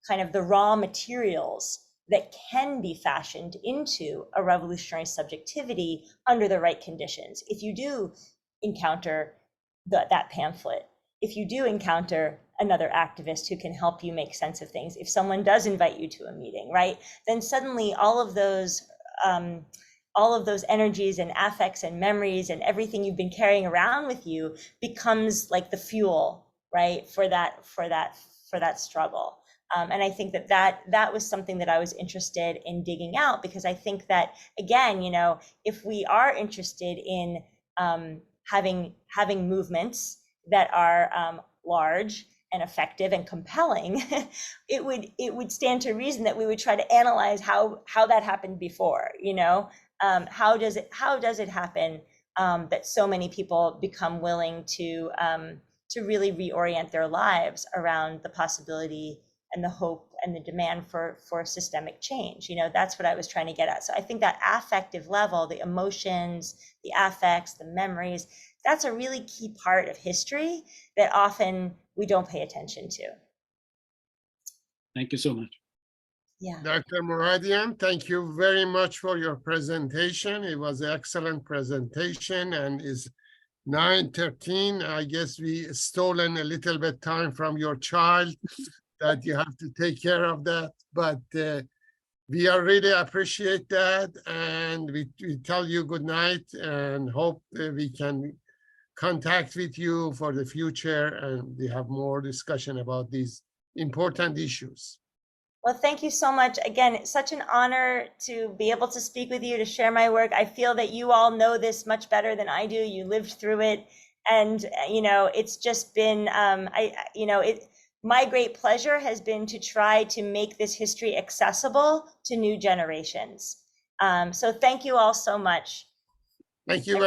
kind of the raw materials that can be fashioned into a revolutionary subjectivity under the right conditions. If you do encounter that pamphlet, if you do encounter another activist who can help you make sense of things, if someone does invite you to a meeting, right, then suddenly all of those energies and affects and memories and everything you've been carrying around with you becomes like the fuel, right, for that struggle. And I think that was something that I was interested in digging out, because I think that, again, you know, if we are interested in having movements that are large and effective and compelling, it would stand to reason that we would try to analyze how that happened before. You know, how does it happen that so many people become willing to really reorient their lives around the possibility and the hope and the demand for systemic change? You know, that's what I was trying to get at. So I think that affective level, the emotions, the affects, the memories, that's a really key part of history that often we don't pay attention to. Thank you so much. Yeah. Dr. Moradian, thank you very much for your presentation. It was an excellent presentation, and is 9:13. I guess we stolen a little bit time from your child that you have to take care of that, but we are really appreciate that, and we tell you good night and hope that we can contact with you for the future and we have more discussion about these important issues. Well, thank you so much. Again, it's such an honor to be able to speak with you, to share my work. I feel that you all know this much better than I do. You lived through it. And, you know, it's just been, my great pleasure has been to try to make this history accessible to new generations. So thank you all so much. Thank you.